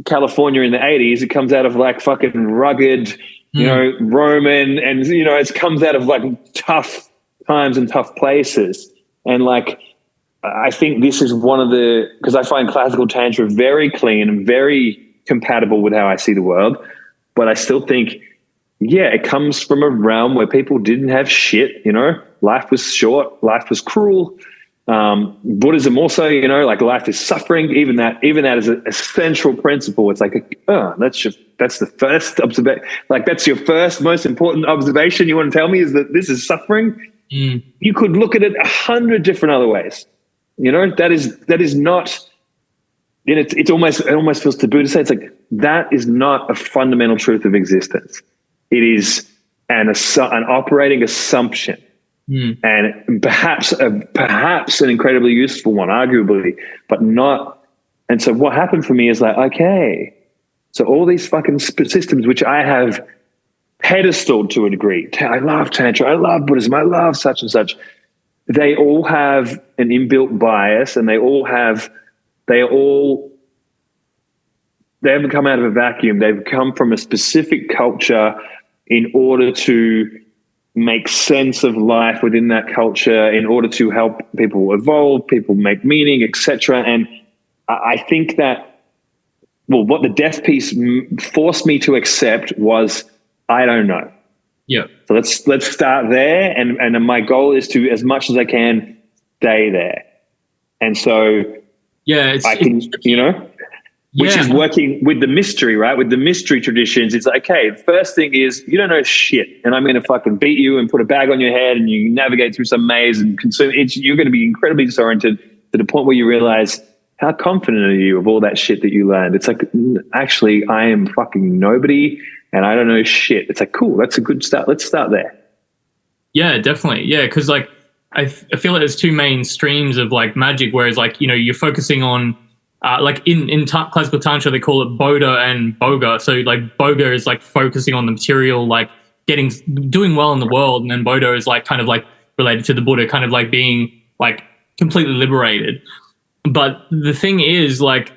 California in the 80s? It comes out of like fucking rugged, Roman, and, it comes out of like tough times and tough places. And like, I think this is because I find classical tantra very clean and very compatible with how I see the world, but I still think, it comes from a realm where people didn't have shit, life was short, life was cruel. Buddhism also, like life is suffering, even that is a central principle. It's like, that's the first observation. Like, that's your first most important observation you want to tell me, is that this is suffering. You could look at it 100 different other ways. That is not, and it almost feels taboo to say. It's like, that is not a fundamental truth of existence. It is an operating assumption, and perhaps an incredibly useful one, arguably, but not. And so what happened for me is like, okay, so all these fucking systems, which I have pedestaled to a degree, I love Tantra, I love Buddhism, I love such and such, they all have an inbuilt bias, and they haven't come out of a vacuum. They've come from a specific culture in order to make sense of life within that culture, in order to help people evolve, people make meaning, etc. And I think that, what the death piece forced me to accept was, I don't know. Yeah. So let's start there, and my goal is to, as much as I can, stay there. And so which is working with the mystery, right? With the mystery traditions, it's like, okay, the first thing is, you don't know shit, and I'm going to fucking beat you and put a bag on your head, and you navigate through some maze and consume it. You're going to be incredibly disoriented to the point where you realize, how confident are you of all that shit that you learned? It's like, actually, I am fucking nobody, and I don't know shit. It's like, cool, that's a good start. Let's start there. Yeah, definitely. Yeah, because like I feel like there's two main streams of like magic, whereas like, you're focusing on like in classical tantra, they call it Bodha and Boga. So like Boga is like focusing on the material, like doing well in the world, and then Bodha is like kind of like related to the Buddha, kind of like being like completely liberated. But the thing is, like,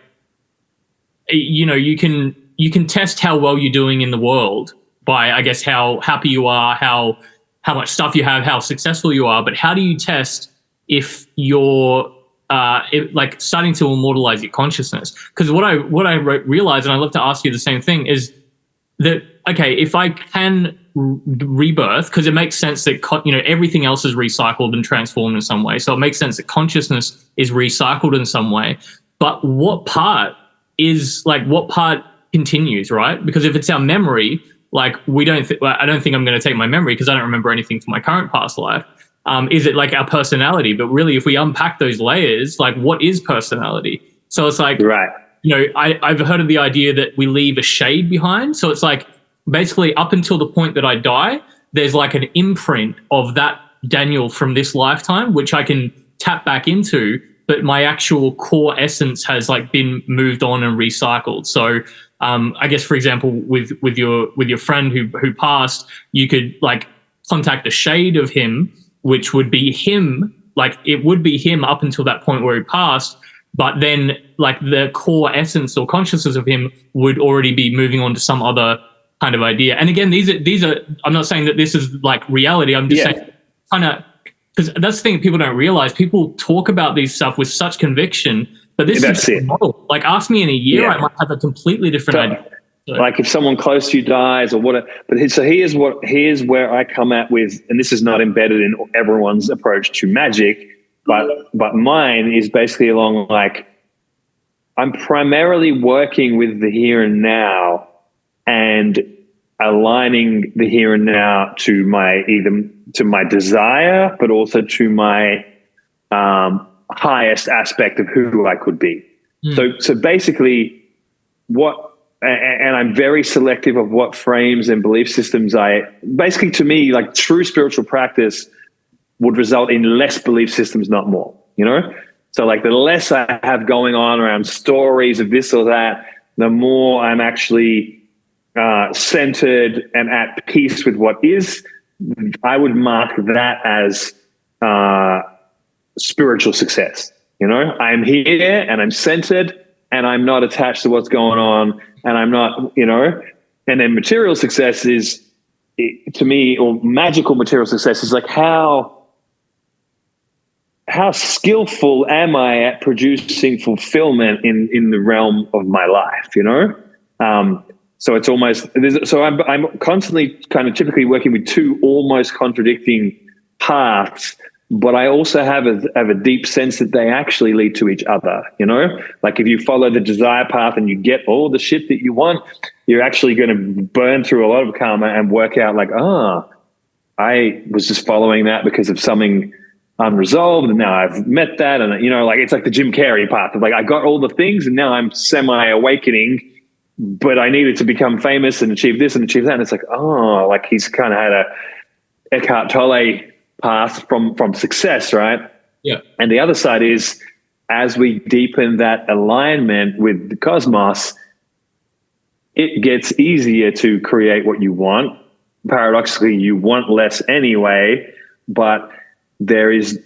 you can test how well you're doing in the world by, I guess, how happy you are, how much stuff you have, how successful you are. But how do you test if you're like starting to immortalize your consciousness. Because what I realized, and I'd love to ask you the same thing, is that, okay, if I can rebirth, because it makes sense that everything else is recycled and transformed in some way, so it makes sense that consciousness is recycled in some way, but what part continues, right? Because if it's our memory, like I don't think I'm going to take my memory because I don't remember anything from my current past life. Is it like our personality? But really, if we unpack those layers, like what is personality? So it's like, right. I've heard of the idea that we leave a shade behind. So it's like basically up until the point that I die, there's like an imprint of that Daniel from this lifetime, which I can tap back into, but my actual core essence has like been moved on and recycled. So I guess, for example, with your friend who passed, you could like contact a shade of him, which would be him, like it would be him up until that point where he passed, but then like the core essence or consciousness of him would already be moving on to some other kind of idea. And again, these are I'm not saying that this is like reality. I'm just saying kind of, because that's the thing that people don't realize. People talk about these stuff with such conviction, but this is a model. Like ask me in a year, I might have a completely different idea. So, like if someone close to you dies or whatever. But so here's where I come at with, and this is not embedded in everyone's approach to magic, but mine is basically along like I'm primarily working with the here and now and aligning the here and now to my desire, but also to my highest aspect of who I could be. So basically and I'm very selective of what frames and belief systems basically to me, like true spiritual practice would result in less belief systems, not more, So like the less I have going on around stories of this or that, the more I'm actually centered and at peace with what is. I would mark that as spiritual success. I'm here and I'm centered and I'm not attached to what's going on and I'm not, and then material success is, to me, or magical material success is like how skillful am I at producing fulfillment in the realm of my life, So it's almost, so I'm constantly kind of typically working with two almost contradicting paths, but I also have a deep sense that they actually lead to each other, Like if you follow the desire path and you get all the shit that you want, you're actually going to burn through a lot of karma and work out like, I was just following that because of something unresolved and now I've met that. And, like it's like the Jim Carrey path of like, I got all the things and now I'm semi-awakening, but I needed to become famous and achieve this and achieve that. And it's like, like he's kind of had a Eckhart Tolle path from success, right? Yeah. And the other side is, as we deepen that alignment with the cosmos, it gets easier to create what you want. Paradoxically, you want less anyway, but there is,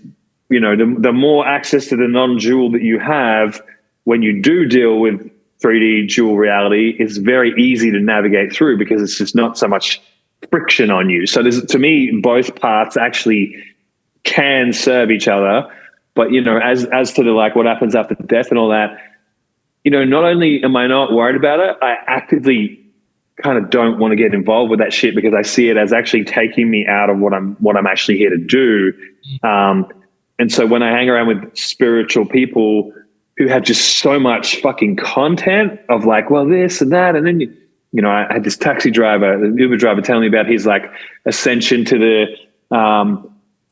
the more access to the non-dual that you have when you do deal with 3D dual reality, it's very easy to navigate through because it's just not so much friction on you. So to me, both paths actually can serve each other. But, as to the like what happens after death and all that, not only am I not worried about it, I actively kind of don't want to get involved with that shit because I see it as actually taking me out of what I'm actually here to do. And so when I hang around with spiritual people who have just so much fucking content of like, well, this and that, and then I had this taxi driver, the Uber driver, telling me about his like ascension to the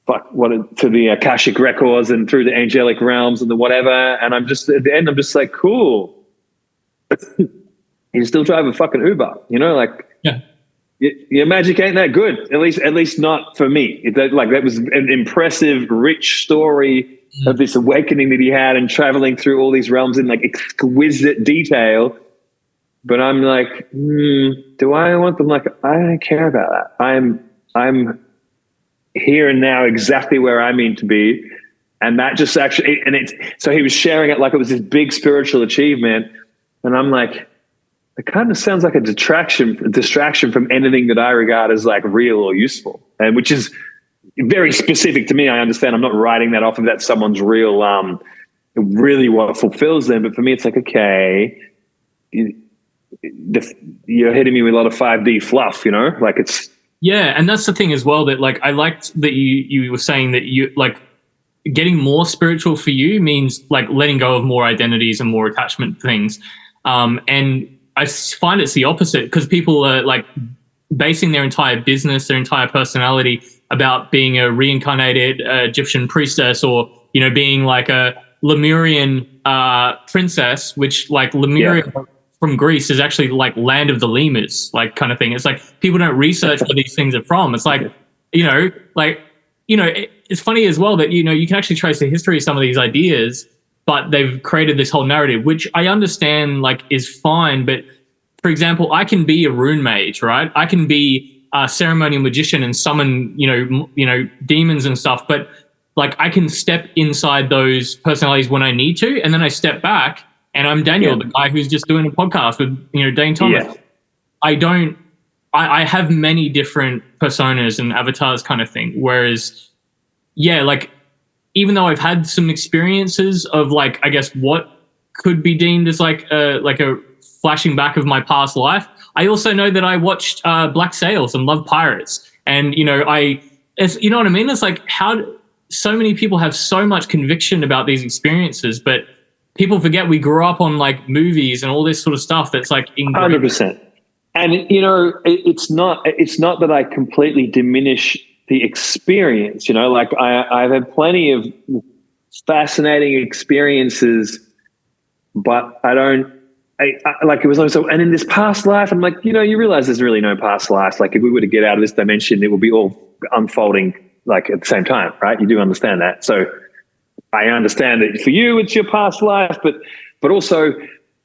the Akashic records and through the angelic realms and the whatever. And I'm just at the end, I'm just like, cool. You still drive a fucking Uber, your magic ain't that good. At least not for me. That was an impressive, rich story of this awakening that he had and traveling through all these realms in like exquisite detail. But I'm like, do I want them? Like, I don't care about that. I'm here and now exactly where I mean to be. And that just actually, so he was sharing it like it was this big spiritual achievement. And I'm like, it kind of sounds like a distraction from anything that I regard as like real or useful. And which is very specific to me. I understand I'm not writing that off of that someone's real really what fulfills them. But for me, it's like, okay, you're hitting me with a lot of 5D fluff, you know, like it's. Yeah. And that's the thing as well, that like, I liked that you were saying that you like getting more spiritual for you means like letting go of more identities and more attachment things. And I find it's the opposite, because people are like basing their entire business, their entire personality about being a reincarnated Egyptian priestess, or, you know, being like a Lemurian princess, which like Lemuria from Greece is actually like land of the lemurs, like kind of thing. It's like people don't research where these things are from. It's like, it's funny as well that, you know, you can actually trace the history of some of these ideas, but they've created this whole narrative, which I understand like is fine. But for example, I can be a rune mage, right? I can be a ceremonial magician and summon, you know, demons and stuff. But like I can step inside those personalities when I need to, and then I step back and I'm Daniel, the guy who's just doing a podcast with, you know, Dane Tomas. Yeah. I have many different personas and avatars kind of thing. Whereas, like even though I've had some experiences of like, I guess what could be deemed as like a flashing back of my past life, I also know that I watched Black Sails and love pirates. And, you know, you know what I mean? It's like how so many people have so much conviction about these experiences, but people forget we grew up on like movies and all this sort of stuff that's like 100%. And, you know, it's not that I completely diminish the experience, you know, like I've had plenty of fascinating experiences, but I like it was always so, and in this past life, I'm like, you know, you realize there's really no past life. Like if we were to get out of this dimension, it would be all unfolding like at the same time, right? You do understand that. So I understand that for you, it's your past life, but also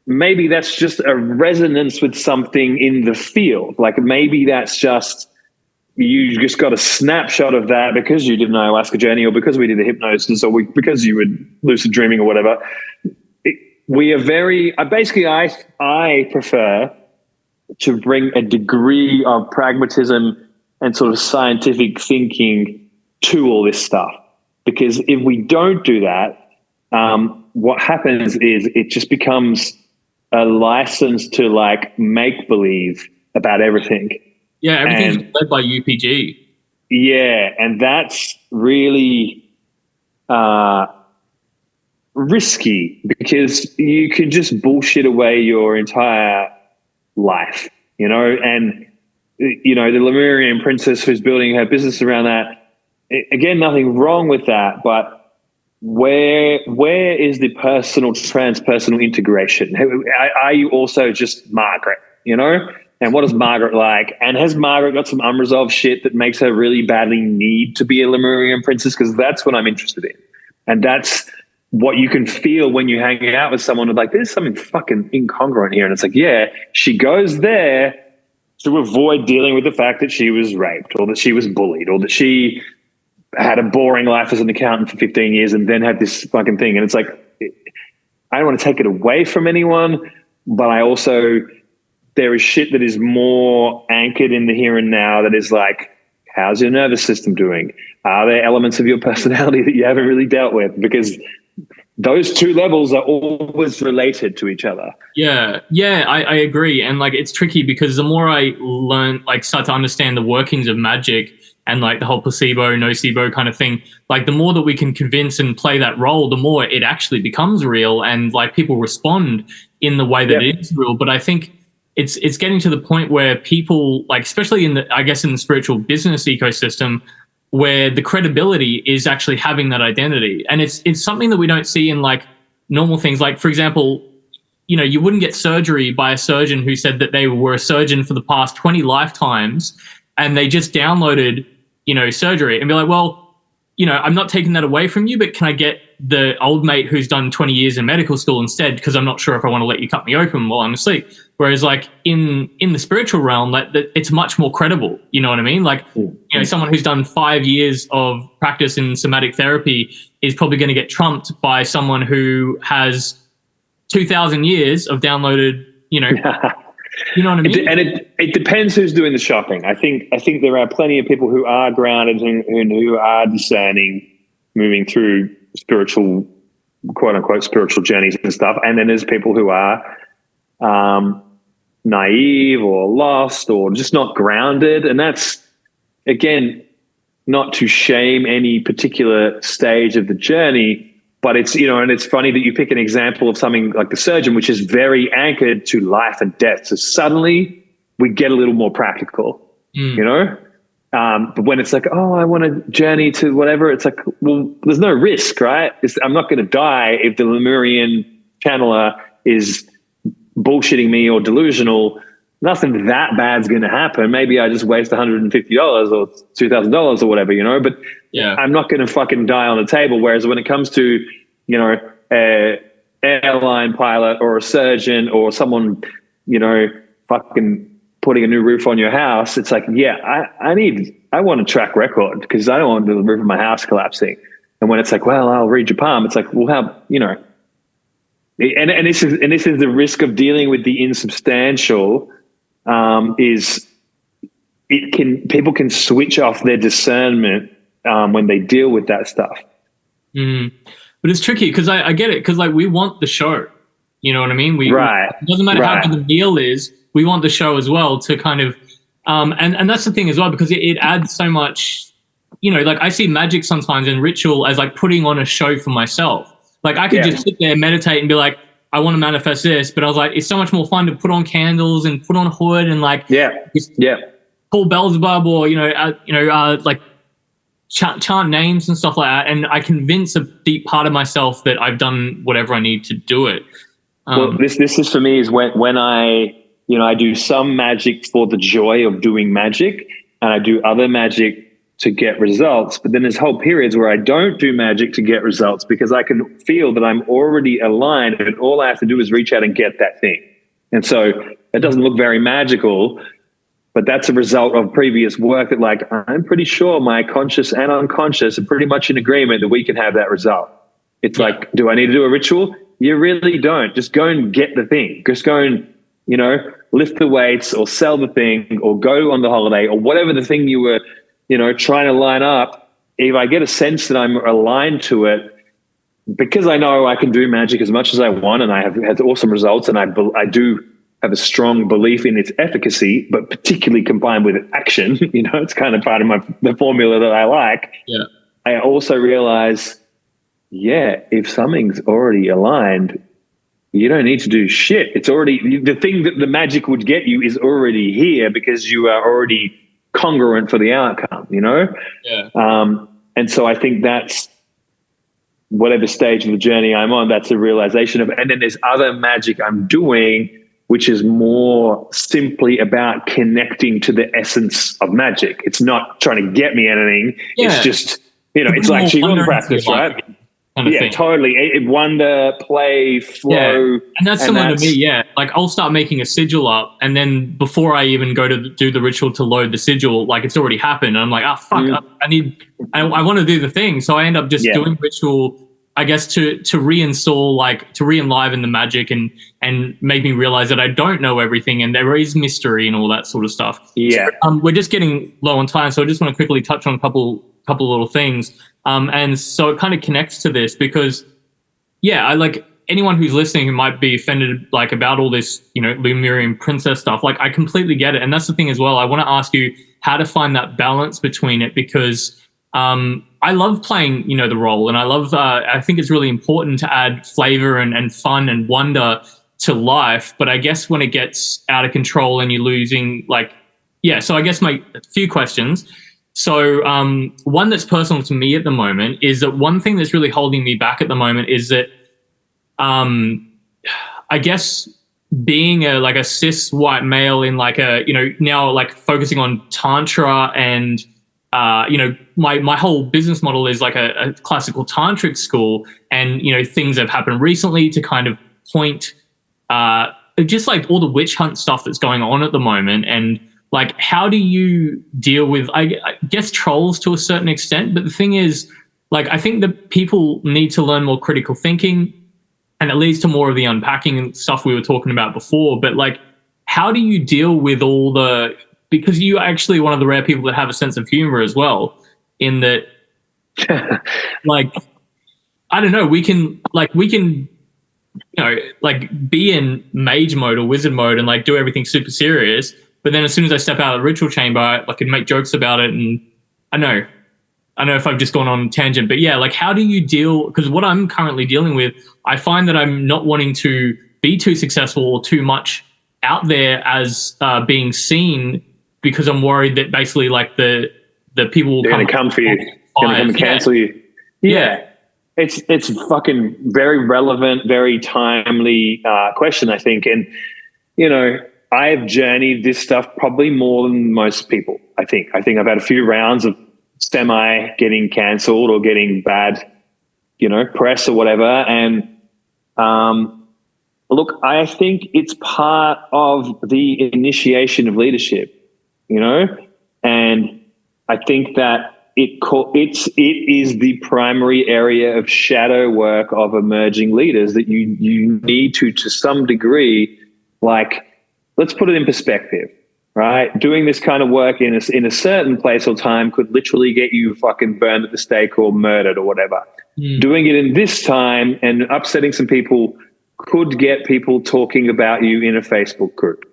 maybe that's just a resonance with something in the field. Like maybe that's just, you just got a snapshot of that because you did an ayahuasca journey, or because we did the hypnosis, or because you were lucid dreaming or whatever. We are very, I prefer to bring a degree of pragmatism and sort of scientific thinking to all this stuff. Because if we don't do that, what happens is it just becomes a license to like make believe about everything. Yeah, everything's led by UPG. Yeah, and that's really risky, because you could just bullshit away your entire life, you know. And, you know, the Lemurian princess who's building her business around that, again, nothing wrong with that, but where is the transpersonal integration? Are you also just Margaret, you know? And what is Margaret like? And has Margaret got some unresolved shit that makes her really badly need to be a Lemurian princess? Because that's what I'm interested in. And that's what you can feel when you hang out with someone like, there's something fucking incongruent here. And it's like, yeah, she goes there to avoid dealing with the fact that she was raped, or that she was bullied, or that she had a boring life as an accountant for 15 years and then had this fucking thing. And it's like, I don't want to take it away from anyone, but I also, there is shit that is more anchored in the here and now, that is like, how's your nervous system doing? Are there elements of your personality that you haven't really dealt with? Because those two levels are always related to each other. Yeah, I agree. And like, it's tricky because the more I learn, like start to understand the workings of magic and like the whole placebo, nocebo kind of thing, like the more that we can convince and play that role, the more it actually becomes real, and like people respond in the way that it is real. But I think it's getting to the point where people, like, especially in the spiritual business ecosystem, where the credibility is actually having that identity. And it's something that we don't see in like normal things. Like, for example, you know, you wouldn't get surgery by a surgeon who said that they were a surgeon for the past 20 lifetimes and they just downloaded, you know, surgery, and be like, well, you know, I'm not taking that away from you, but can I get the old mate who's done 20 years in medical school instead? Because I'm not sure if I want to let you cut me open while I'm asleep. Whereas like in the spiritual realm, that it's much more credible. You know what I mean? Like, you know, someone who's done 5 years of practice in somatic therapy is probably going to get trumped by someone who has 2,000 years of downloaded, you know, you know what I mean? And it depends who's doing the shopping. I think there are plenty of people who are grounded and who are discerning, moving through spiritual quote unquote spiritual journeys and stuff. And then there's people who are naive or lost or just not grounded. And that's, again, not to shame any particular stage of the journey, but it's, and it's funny that you pick an example of something like the surgeon, which is very anchored to life and death. So suddenly we get a little more practical, but when it's like, oh, I want to journey to whatever, it's like, well, there's no risk, right? I'm not going to die if the Lemurian channeler is bullshitting me or delusional. Nothing that bad's going to happen. Maybe I just waste $150 or $2,000 or whatever, but I'm not going to fucking die on the table. Whereas when it comes to, a airline pilot or a surgeon or someone, fucking putting a new roof on your house, it's like, I want a track record because I don't want the roof of my house collapsing. And when it's like, well, I'll read your palm, it's like, well, how, and this is the risk of dealing with the insubstantial, is people can switch off their discernment when they deal with that stuff. But it's tricky because I get it, because like we want the show, you know what I mean? It doesn't matter how good the meal is, we want the show as well to kind of, and that's the thing as well, because it adds so much, like I see magic sometimes and ritual as like putting on a show for myself. Like I could just sit there, meditate and be like, I want to manifest this, but I was like, it's so much more fun to put on candles and put on a hood and like, call Beelzebub or, like chant names and stuff like that. And I convince a deep part of myself that I've done whatever I need to do it. Well, this is for me is when I do some magic for the joy of doing magic, and I do other magic to get results. But then there's whole periods where I don't do magic to get results because I can feel that I'm already aligned and all I have to do is reach out and get that thing. And so it doesn't look very magical, but that's a result of previous work that, like, I'm pretty sure my conscious and unconscious are pretty much in agreement that we can have that result. It's like, do I need to do a ritual? You really don't. Just go and get the thing. Just go and, lift the weights or sell the thing or go on the holiday or whatever the thing you were, trying to line up. If I get a sense that I'm aligned to it, because I know I can do magic as much as I want and I have had awesome results, and I do have a strong belief in its efficacy, but particularly combined with action, it's kind of part of the formula that I like. Yeah. I also realize, if something's already aligned, you don't need to do shit. It's already, the thing that the magic would get you is already here because you are already congruent for the outcome, Yeah. And so I think that's whatever stage of the journey I'm on, that's a realization of, and then there's other magic I'm doing, which is more simply about connecting to the essence of magic. It's not trying to get me anything. Yeah. It's just, it's like Qigong practice, right? Kind of thing. Totally. Wonder, play, flow. Yeah. And that's similar to me, yeah. Like I'll start making a sigil up, and then before I even go to do the ritual to load the sigil, like it's already happened. And I'm like, fuck, I want to do the thing. So I end up just doing ritual, I guess, to reinstall, like to re-enliven the magic and make me realize that I don't know everything and there is mystery and all that sort of stuff. Yeah. So, we're just getting low on time, so I just want to quickly touch on a couple little things. And so it kind of connects to this because, I like anyone who's listening who might be offended like about all this, Lemurian princess stuff. Like I completely get it, and that's the thing as well. I want to ask you how to find that balance between it because I love playing, the role, and I love. I think it's really important to add flavor and fun and wonder to life. But I guess when it gets out of control and you're losing, So I guess my few questions. So one that's personal to me at the moment is that one thing that's really holding me back at the moment is that I guess being a cis white male in now focusing on Tantra and my whole business model is like a classical tantric school, and things have happened recently to kind of point just like all the witch hunt stuff that's going on at the moment. And like, how do you deal with, I guess, trolls to a certain extent? But the thing is, like, I think that people need to learn more critical thinking, and it leads to more of the unpacking and stuff we were talking about before. But like, how do you deal with all because you are actually one of the rare people that have a sense of humor as well, in that, like, I don't know, we can, like be in mage mode or wizard mode and like do everything super serious. But then as soon as I step out of the ritual chamber, I can make jokes about it. And I know if I've just gone on a tangent, but yeah, like how do you deal, because what I'm currently dealing with, I find that I'm not wanting to be too successful or too much out there as being seen, because I'm worried that basically like the people will going to come for you, going to come and cancel you. Yeah. It's fucking very relevant, very timely question, I think. And, you know, I've journeyed this stuff probably more than most people, I think. I've had a few rounds of semi getting cancelled or getting bad, you know, press or whatever. And look, I think it's part of the initiation of leadership, you know, and I think that it is the primary area of shadow work of emerging leaders that you need to some degree, like, let's put it in perspective, right? Doing this kind of work in a certain place or time could literally get you fucking burned at the stake or murdered or whatever. Doing it in this time and upsetting some people could get people talking about you in a Facebook group.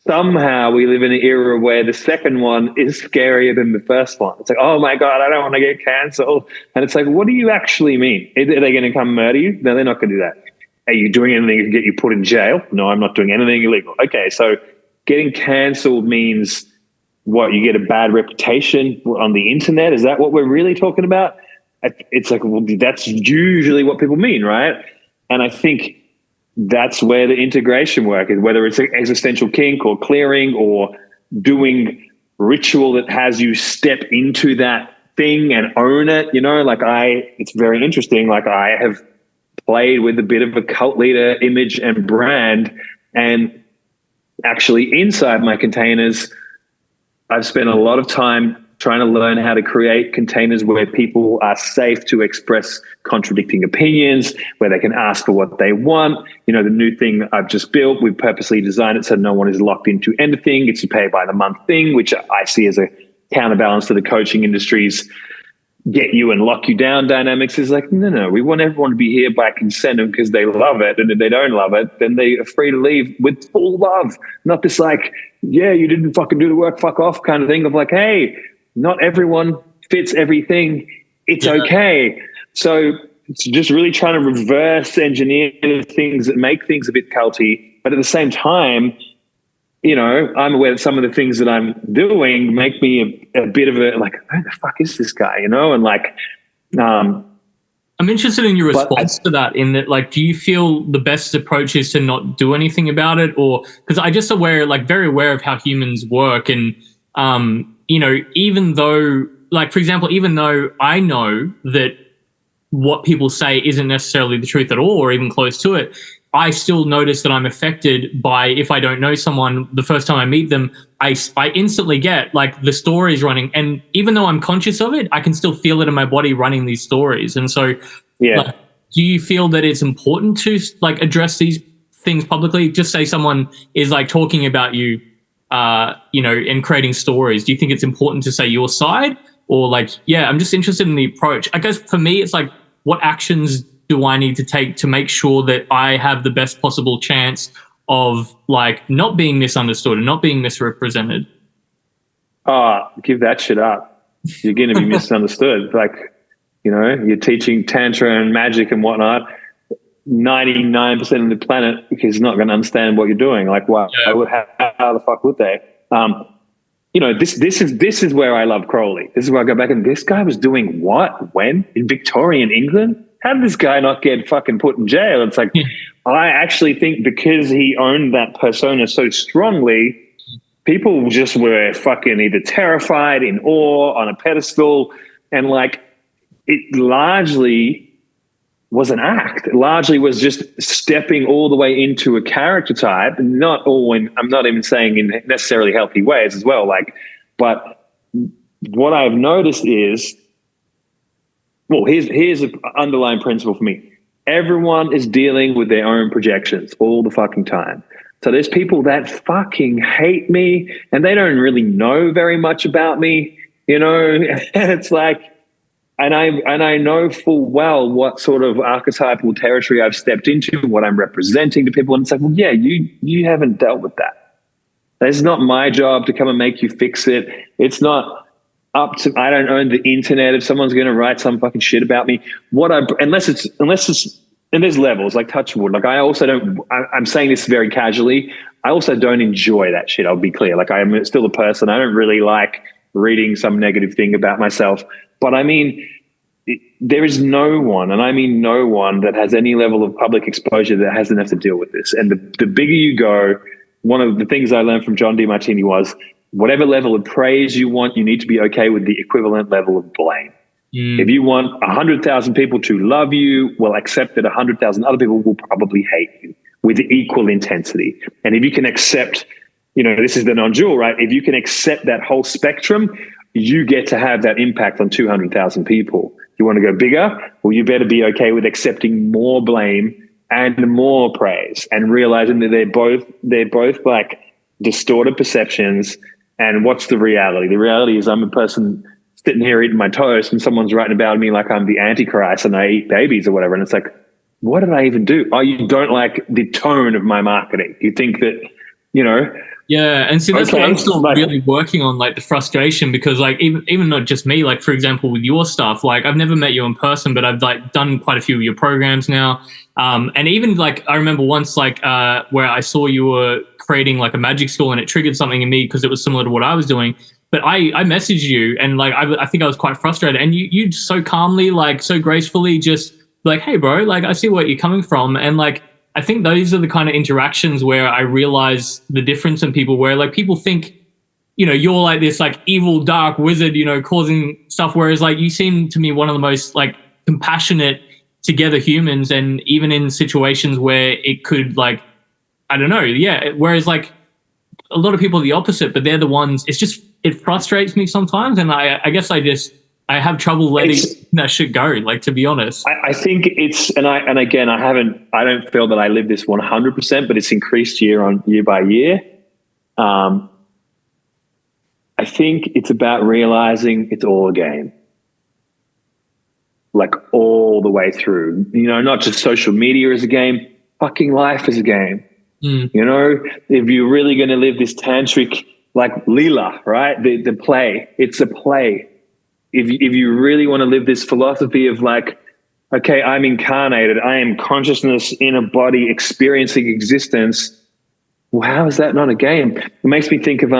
Somehow we live in an era where the second one is scarier than the first one. It's like, oh my God, I don't want to get cancelled. And it's like, what do you actually mean? Are they going to come murder you? No, they're not going to do that. Are you doing anything to get you put in jail? No, I'm not doing anything illegal. Okay, so getting cancelled means what? You get a bad reputation on the internet? Is that what we're really talking about? It's like, well, that's usually what people mean, right? And I think that's where the integration work is, whether it's an existential kink or clearing or doing ritual that has you step into that thing and own it, you know, like it's very interesting. Like I have played with a bit of a cult leader image and brand, and actually inside my containers, I've spent a lot of time trying to learn how to create containers where people are safe to express contradicting opinions, where they can ask for what they want. You know, the new thing I've just built, we've purposely designed it so no one is locked into anything. It's a pay by the month thing, which I see as a counterbalance to the coaching industry's get you and lock you down dynamics. Is like, no, we want everyone to be here by consent and because they love it. And if they don't love it, then they are free to leave with full love. Not this like, yeah, you didn't fucking do the work, fuck off kind of thing of like, hey, not everyone fits everything. It's okay. So it's just really trying to reverse engineer the things that make things a bit culty. But at the same time, you know, I'm aware that some of the things that I'm doing make me a bit of a, like, who the fuck is this guy, you know? And like, I'm interested in your response to that, in that, like, do you feel the best approach is to not do anything about it? Or, because I just very aware of how humans work. And, you know, even though, like, for example, even though I know that what people say isn't necessarily the truth at all, or even close to it, I still notice that I'm affected by, if I don't know someone, the first time I meet them, I instantly get like the stories running. And even though I'm conscious of it, I can still feel it in my body running these stories. And so, like, do you feel that it's important to like address these things publicly? Just say someone is like talking about you, you know, and creating stories. Do you think it's important to say your side, or like, yeah, I'm just interested in the approach? I guess for me, it's like, what actions do I need to take to make sure that I have the best possible chance of like not being misunderstood and not being misrepresented? Give that shit up. You're going to be misunderstood. Like, you know, you're teaching tantra and magic and whatnot. 99% of the planet is not going to understand what you're doing. Like, why? How the fuck would they? You know, this is where I love Crowley. This is where I go back and this guy was doing what? When? In Victorian England? How did this guy not get fucking put in jail? It's like, I actually think because he owned that persona so strongly, people just were fucking either terrified, in awe, on a pedestal. And like, it largely was an act. It largely was just stepping all the way into a character type, not all in, I'm not even saying in necessarily healthy ways as well. Like, but what I've noticed is, well, here's an underlying principle for me. Everyone is dealing with their own projections all the fucking time. So there's people that fucking hate me and they don't really know very much about me, you know? And it's like, And I know full well what sort of archetypal territory I've stepped into, what I'm representing to people. And it's like, well, yeah, you haven't dealt with that. It's not my job to come and make you fix it. It's not up to, I don't own the internet. If someone's going to write some fucking shit about me, unless it's, and there's levels, like touch wood. Like I'm saying this very casually. I also don't enjoy that shit. I'll be clear. Like I'm still a person. I don't really like reading some negative thing about myself. But I mean, there is no one, and I mean no one, that has any level of public exposure that hasn't have to deal with this. And the bigger you go, one of the things I learned from John DeMartini was, whatever level of praise you want, you need to be okay with the equivalent level of blame. If you want 100,000 people to love you, well, accept that 100,000 other people will probably hate you with equal intensity. And if you can accept, this is the non-dual, right? If you can accept that whole spectrum, you get to have that impact on 200,000 people. You want to go bigger? Well, you better be okay with accepting more blame and more praise, and realizing that they're both like distorted perceptions. And what's the reality? The reality is I'm a person sitting here eating my toast and someone's writing about me like I'm the Antichrist and I eat babies or whatever. And it's like, what did I even do? Oh, you don't like the tone of my marketing. You think that, Yeah, and see, that's what I'm still really working on, like the frustration, because like even not just me, like for example with your stuff, like I've never met you in person, but I've like done quite a few of your programs now, and even like I remember once like where I saw you were creating like a magic school, and it triggered something in me because it was similar to what I was doing. But I messaged you, and like I think I was quite frustrated, and you so calmly, like so gracefully, just like, hey bro, like I see where you're coming from, and like I think those are the kind of interactions where I realize the difference in people, where like people think, you're like this like evil dark wizard, causing stuff, whereas like you seem to me one of the most like compassionate together humans, and even in situations where it could like, I don't know, yeah, whereas like a lot of people are the opposite, but they're the ones, it frustrates me sometimes, and I guess I have trouble letting that shit go, like, to be honest. I think it's, and again, I don't feel that I live this 100%, but it's increased year by year. I think it's about realizing it's all a game, like all the way through, not just social media is a game, fucking life is a game. If you're really going to live this tantric, like Leela, right? The play, it's a play. If you really want to live this philosophy of like, okay, I'm incarnated, I am consciousness in a body experiencing existence, well, how is that not a game? It makes me think of,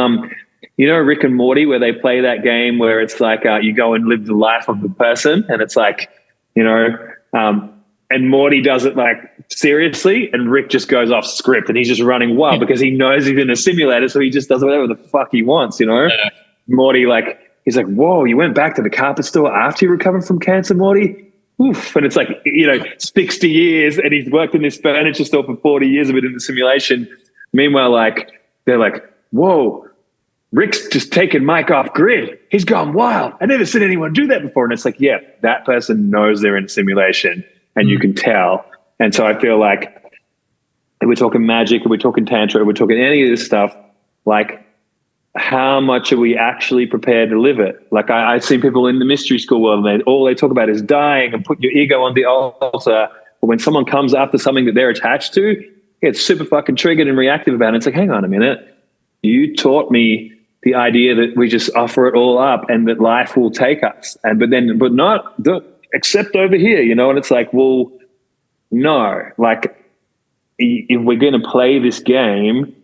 Rick and Morty, where they play that game where it's like you go and live the life of the person, and it's like, and Morty does it like seriously, and Rick just goes off script and he's just running wild because he knows he's in a simulator, so he just does whatever the fuck he wants, Yeah. Morty, like, he's like, whoa, you went back to the carpet store after you recovered from cancer, Morty? Oof. And it's like, 60 years, and he's worked in this furniture store for 40 years of it in the simulation. Meanwhile, like, they're like, whoa, Rick's just taken Mike off grid. He's gone wild. I never seen anyone do that before. And it's like, yeah, that person knows they're in a simulation, and you can tell. And so I feel like if we're talking magic, if we're talking tantra, if we're talking any of this stuff, like, how much are we actually prepared to live it? Like I've seen people in the mystery school world, and all they talk about is dying and put your ego on the altar. But when someone comes after something that they're attached to, it's super fucking triggered and reactive about it. It's like, hang on a minute. You taught me the idea that we just offer it all up and that life will take us. But not except over here, And it's like, well, no, like if we're going to play this game,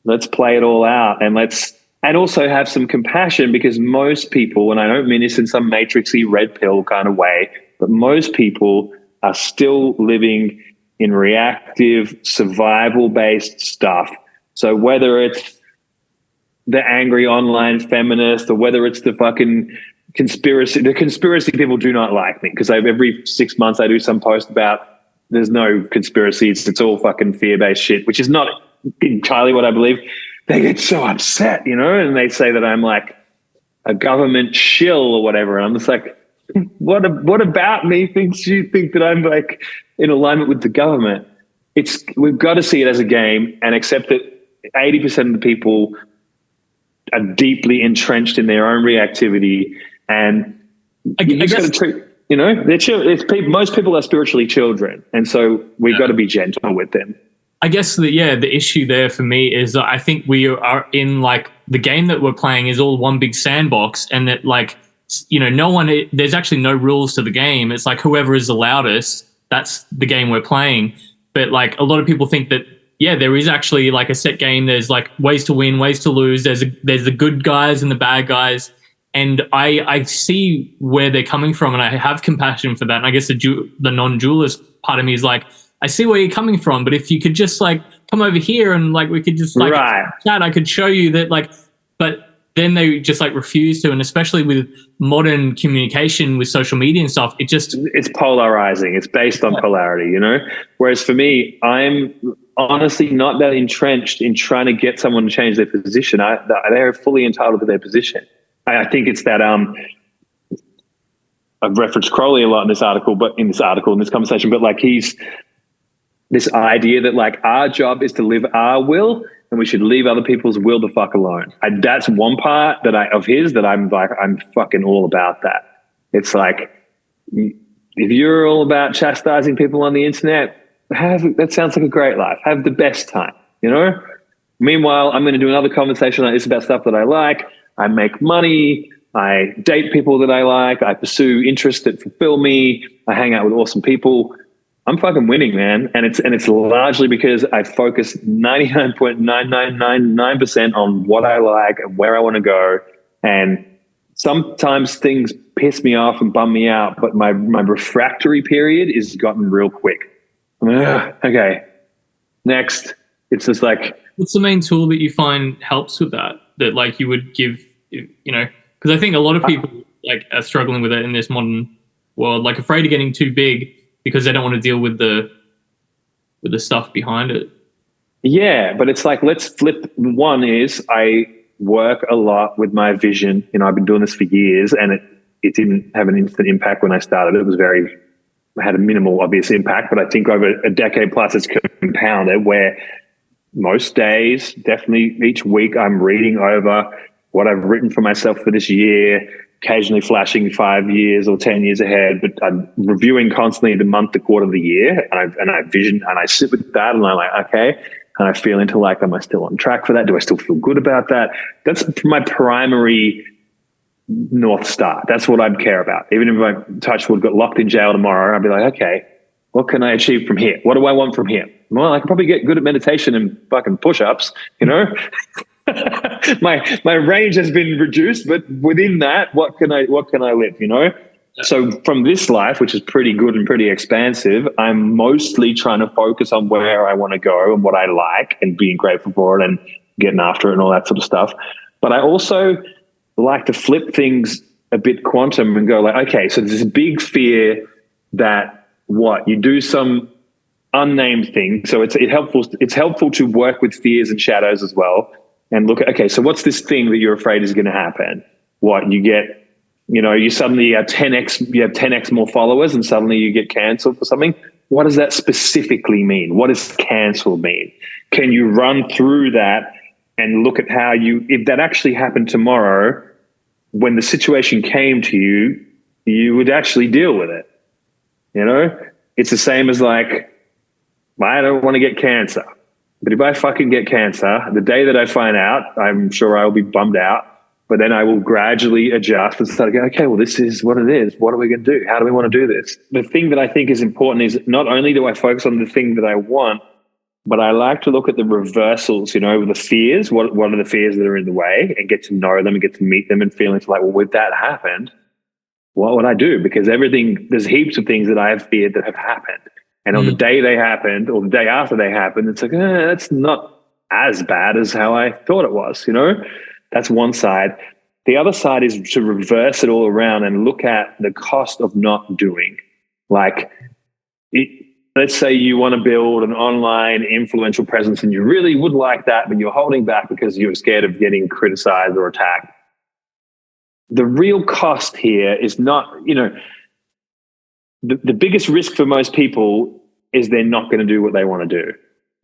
let's play it all out, and also have some compassion, because most people, and I don't mean this in some matrixy red pill kind of way, but most people are still living in reactive, survival-based stuff. So whether it's the angry online feminist, or whether it's the fucking the conspiracy people do not like me, because every 6 months I do some post about there's no conspiracies, it's all fucking fear-based shit, which is not entirely what I believe. They get so upset, and they say that I'm like a government shill or whatever. And I'm just like, what about me thinks you think that I'm like in alignment with the government? We've got to see it as a game and accept that 80% of the people are deeply entrenched in their own reactivity, and I just guess got to treat, they're most people are spiritually children. And so we've got to be gentle with them. I guess the issue there for me is that I think we are in like the game that we're playing is all one big sandbox, and that like, there's actually no rules to the game. It's like whoever is the loudest, that's the game we're playing. But like a lot of people think that, there is actually like a set game. There's like ways to win, ways to lose. There's the good guys and the bad guys. And I see where they're coming from, and I have compassion for that. And I guess the non-dualist part of me is like, I see where you're coming from, but if you could just like come over here and like we could just like chat, I could show you that like, but then they just like refuse to. And especially with modern communication with social media and stuff, it's polarizing. It's based on polarity, Whereas for me, I'm honestly not that entrenched in trying to get someone to change their position. They're fully entitled to their position. I think it's that I've referenced Crowley a lot in this conversation, but like he's this idea that like our job is to live our will and we should leave other people's will the fuck alone. That's one part of his that I'm fucking all about that. It's like, if you're all about chastising people on the internet, that sounds like a great life. Have the best time, Meanwhile, I'm going to do another conversation like this about stuff that I like. I make money. I date people that I like. I pursue interests that fulfill me. I hang out with awesome people. I'm fucking winning, man. And it's largely because I focus 99.9999% on what I like and where I want to go. And sometimes things piss me off and bum me out, but my refractory period is gotten real quick. Okay, next. It's just like, what's the main tool that you find helps with that like you would give, because I think a lot of people like are struggling with it in this modern world, like afraid of getting too big because they don't want to deal with the stuff behind it. Yeah, but it's like, let's flip. One is I work a lot with my vision. I've been doing this for years, and it didn't have an instant impact when I started. It had a minimal obvious impact, but I think over a decade plus it's compounded, where most days, definitely each week, I'm reading over what I've written for myself for this year, occasionally flashing 5 years or 10 years ahead, but I'm reviewing constantly the month, the quarter, the year, and I vision, and I sit with that, and I'm like, okay, and I feel into like, am I still on track for that? Do I still feel good about that? That's my primary North Star. That's what I'd care about. Even if I, touch wood, got locked in jail tomorrow, I'd be like, okay, what can I achieve from here? What do I want from here? Well, I can probably get good at meditation and fucking push-ups, my range has been reduced, but within that, what can I live, So from this life, which is pretty good and pretty expansive, I'm mostly trying to focus on where I want to go and what I like and being grateful for it and getting after it and all that sort of stuff. But I also like to flip things a bit quantum and go like, okay, so there's this big fear that you do some unnamed thing. So it's helpful to work with fears and shadows as well. And look at, okay, so what's this thing that you're afraid is going to happen? You get, you suddenly have 10x more followers and suddenly you get canceled for something. What does that specifically mean? What does canceled mean? Can you run through that and look at how if that actually happened tomorrow, when the situation came to you, you would actually deal with it. It's the same as like, I don't want to get cancer. But if I fucking get cancer, the day that I find out, I'm sure I'll be bummed out, but then I will gradually adjust and start to go, okay, well, this is what it is. What are we going to do? How do we want to do this? The thing that I think is important is not only do I focus on the thing that I want, but I like to look at the reversals, the fears. What are the fears that are in the way, and get to know them and get to meet them and feel like, well, if that happened, what would I do? Because there's heaps of things that I have feared that have happened. And on the day they happened or the day after they happened, it's like, that's not as bad as how I thought it was, That's one side. The other side is to reverse it all around and look at the cost of not doing. Like, let's say you want to build an online influential presence and you really would like that, but you're holding back because you're scared of getting criticized or attacked. The real cost here is not, the biggest risk for most people is they're not going to do what they want to do.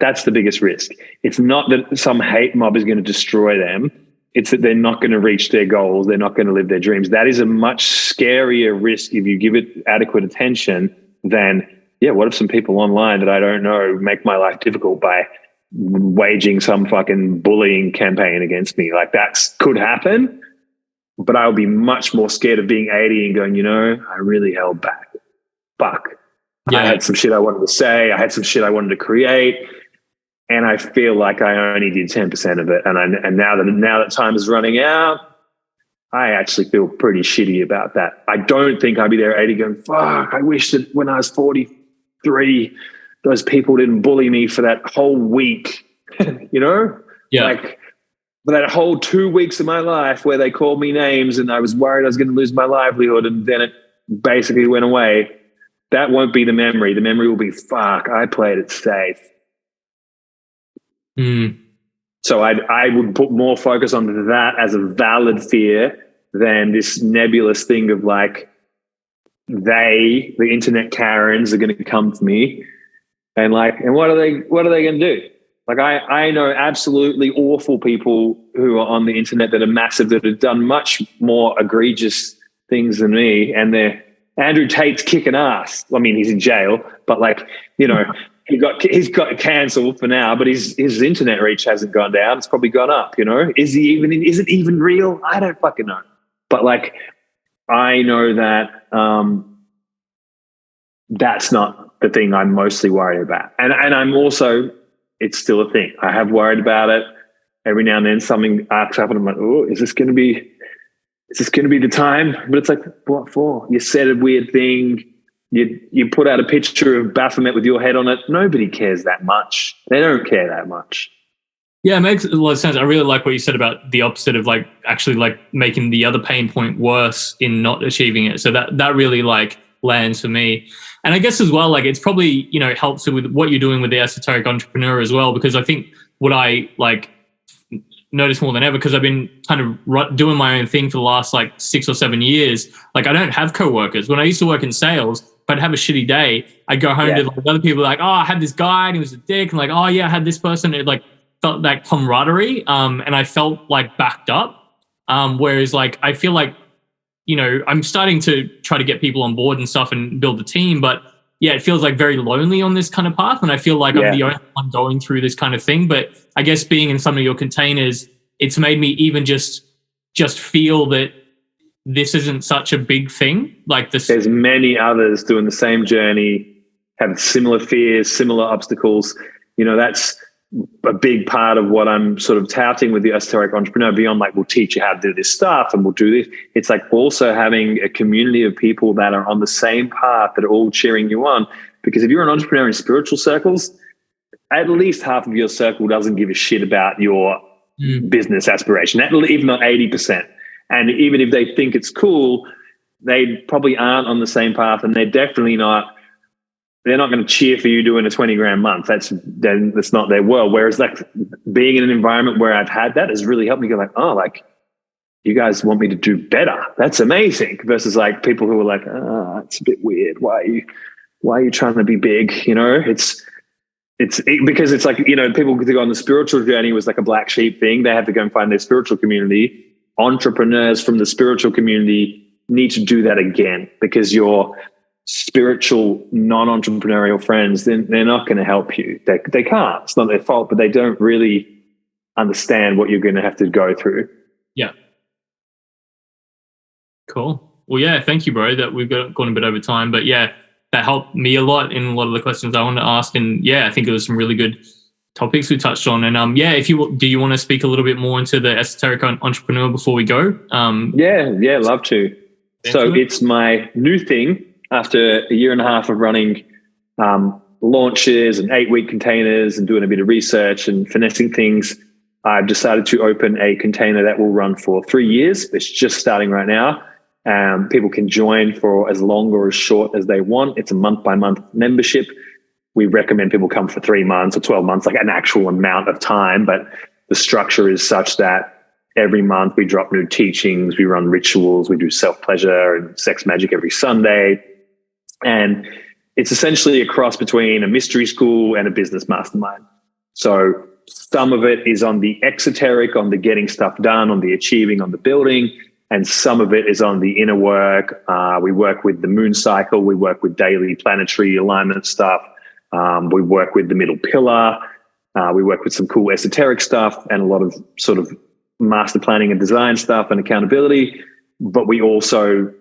That's the biggest risk. It's not that some hate mob is going to destroy them. It's that they're not going to reach their goals. They're not going to live their dreams. That is a much scarier risk if you give it adequate attention than, what if some people online that I don't know make my life difficult by waging some fucking bullying campaign against me? Like, that could happen, but I would be much more scared of being 80 and going, I really held back. Fuck. Yeah. I had some shit I wanted to say. I had some shit I wanted to create. And I feel like I only did 10% of it. And now that time is running out, I actually feel pretty shitty about that. I don't think I'd be there at 80 going, fuck, I wish that when I was 43, those people didn't bully me for that whole week, Yeah. Like, for that whole 2 weeks of my life where they called me names and I was worried I was going to lose my livelihood, and then it basically went away. That won't be the memory. The memory will be, fuck, I played it safe. So I would put more focus on that as a valid fear than this nebulous thing of like, the internet Karens are going to come to me and what are they going to do? Like, I know absolutely awful people who are on the internet that are massive, that have done much more egregious things than me. And Andrew Tate's kicking ass. I mean, he's in jail, but he's got cancelled for now, but his internet reach hasn't gone down. It's probably gone up, Is it even real? I don't fucking know. But I know that that's not the thing I'm mostly worried about. And I'm also, it's still a thing. I have worried about it. Every now and then something arcs up and I'm like, oh, is this going to be the time? But it's like, what for? You said a weird thing. You put out a picture of Baphomet with your head on it. Nobody cares that much. They don't care that much. Yeah, it makes a lot of sense. I really like what you said about the opposite of actually making the other pain point worse in not achieving it. So that really lands for me. And I guess as well, it's probably, helps with what you're doing with the Esoteric Entrepreneur as well, because I think what I notice more than ever, because I've been kind of doing my own thing for the last 6 or 7 years. I don't have coworkers. When I used to work in sales, if I'd have a shitty day, I'd go home to other people oh, I had this guy and he was a dick, and oh yeah, I had this person. It felt that camaraderie, and I felt backed up. Whereas I feel I'm starting to try to get people on board and stuff and build a team, but yeah, it feels very lonely on this kind of path. And I feel I'm the only one going through this kind of thing. But I guess being in some of your containers, it's made me even just feel that this isn't such a big thing. There's many others doing the same journey, have similar fears, similar obstacles. That's a big part of what I'm sort of touting with the Esoteric Entrepreneur, beyond we'll teach you how to do this stuff and we'll do this. It's also having a community of people that are on the same path, that are all cheering you on. Because if you're an entrepreneur in spiritual circles, at least half of your circle doesn't give a shit about your business aspiration, even not 80%. And even if they think it's cool, they probably aren't on the same path, and they're definitely not. They're not going to cheer for you doing a 20 grand month. That's not their world. Whereas being in an environment where I've had that has really helped me go you guys want me to do better. That's amazing. Versus people who are it's a bit weird. Why are you trying to be big? It's because it's people to go on the spiritual journey was a black sheep thing. They have to go and find their spiritual community. Entrepreneurs from the spiritual community need to do that again, because your spiritual non-entrepreneurial friends, then they're not going to help you. They can't. It's not their fault, but they don't really understand what you're going to have to go through. Yeah. Cool. Well, yeah, thank you, bro. That we've gone a bit over time, but yeah, that helped me a lot in a lot of the questions I wanted to ask. And yeah, I think it was some really good topics we touched on. And yeah, do you want to speak a little bit more into the Esoteric Entrepreneur before we go? Yeah, love to. So it's my new thing. After a year and a half of running launches and 8-week containers and doing a bit of research and finessing things, I've decided to open a container that will run for 3 years. It's just starting right now. People can join for as long or as short as they want. It's a month-by-month membership. We recommend people come for 3 months or 12 months, an actual amount of time. But the structure is such that every month we drop new teachings, we run rituals, we do self-pleasure and sex magic every Sunday. And it's essentially a cross between a mystery school and a business mastermind. So some of it is on the exoteric, on the getting stuff done, on the achieving, on the building. And some of it is on the inner work. We work with the moon cycle. We work with daily planetary alignment stuff. We work with the middle pillar. We work with some cool esoteric stuff and a lot of sort of master planning and design stuff and accountability. But we also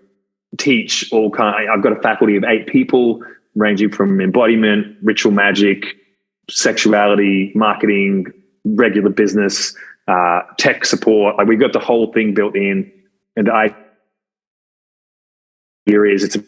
teach all kind. I've got a faculty of 8 people, ranging from embodiment, ritual magic, sexuality, marketing, regular business, tech support. Like, we've got the whole thing built in. And the idea here is it's a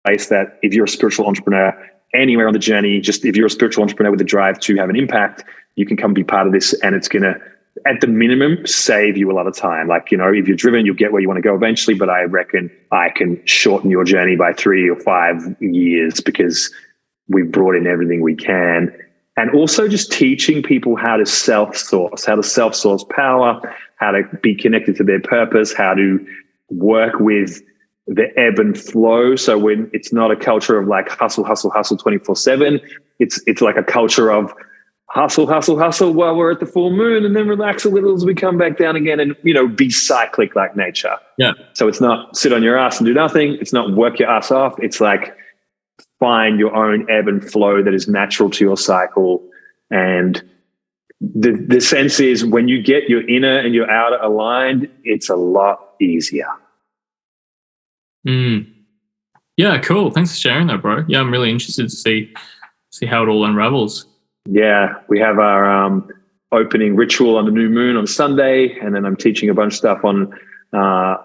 place that if you're a spiritual entrepreneur anywhere on the journey, just if you're a spiritual entrepreneur with a drive to have an impact, you can come be part of this, and it's going to, at the minimum, save you a lot of time. Like, you know, if you're driven, you'll get where you want to go eventually, but I reckon I can shorten your journey by 3 or 5 years because we've brought in everything we can. And also just teaching people how to self-source power, how to be connected to their purpose, how to work with the ebb and flow. So when it's not a culture of like hustle 24/7, it's like a culture of hustle while we're at the full moon, and then relax a little as we come back down again, and, you know, be cyclic like nature. Yeah. So it's not sit on your ass and do nothing. It's not work your ass off. It's like find your own ebb and flow that is natural to your cycle. And the sense is when you get your inner and your outer aligned, it's a lot easier. Yeah, cool. Thanks for sharing that, bro. Yeah, I'm really interested to see how it all unravels. Yeah, we have our opening ritual on the new moon on Sunday, and then I'm teaching a bunch of stuff on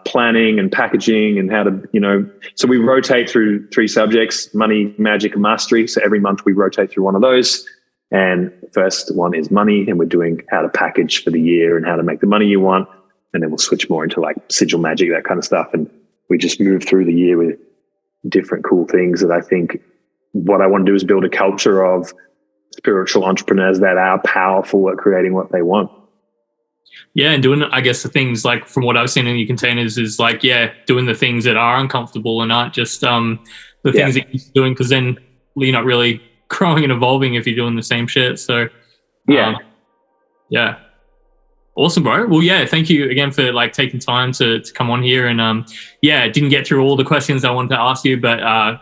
planning and packaging and how to, you know, so we rotate through 3 subjects: money, magic, and mastery. So every month we rotate through one of those. And the first one is money, and we're doing how to package for the year and how to make the money you want. And then we'll switch more into like sigil magic, that kind of stuff. And we just move through the year with different cool things that I think what I want to do is build a culture of spiritual entrepreneurs that are powerful at creating what they want. Yeah, and doing, I guess, the things like from what I've seen in your containers is like, yeah, doing the things that are uncomfortable and aren't just the things that you're doing, because then you're not really growing and evolving if you're doing the same shit. So yeah. Awesome, bro. Well, yeah, thank you again for like taking time to come on here. And didn't get through all the questions I wanted to ask you, but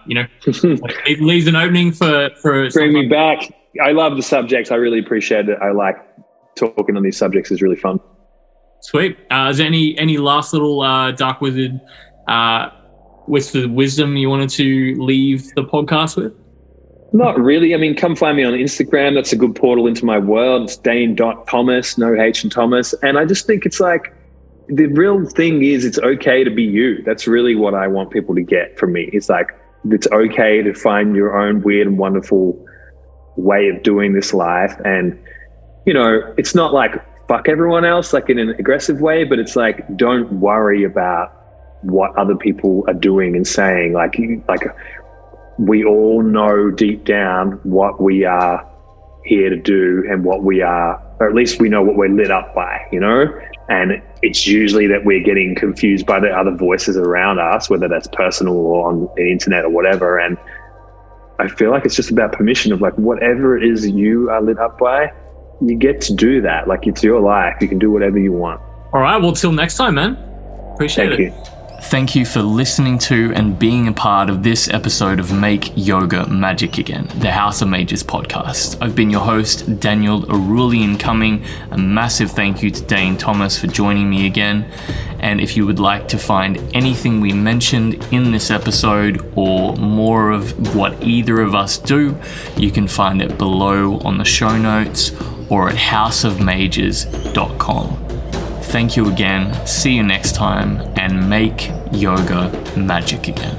you know, it leaves an opening for bring me back. I love the subjects. I really appreciate it. I like talking on these subjects. Is really fun. Sweet. Is there any last little dark wizard with the wisdom you wanted to leave the podcast with? Not really. I mean, come find me on Instagram. That's a good portal into my world. It's Dane.Tomas, no H in Thomas. And I just think it's like, the real thing is it's okay to be you. That's really what I want people to get from me. It's like, it's okay to find your own weird and wonderful way of doing this life. And, you know, it's not like fuck everyone else, like in an aggressive way, but it's like, don't worry about what other people are doing and saying. Like we all know deep down what we are here to do and what we are, or at least we know what we're lit up by, you know? And it's usually that we're getting confused by the other voices around us, whether that's personal or on the internet or whatever. And I feel like it's just about permission of like, whatever it is you are lit up by, you get to do that. Like, it's your life. You can do whatever you want. All right. Well, till next time, man. Appreciate it. Thank you. Thank you for listening to and being a part of this episode of Make Yoga Magick Again, the House of Mages podcast. I've been your host, Daniel Erulian Cuming. A massive thank you to Dane Tomas for joining me again. And if you would like to find anything we mentioned in this episode or more of what either of us do, you can find it below on the show notes or at houseofmages.com. Thank you again, see you next time, and make yoga magic again.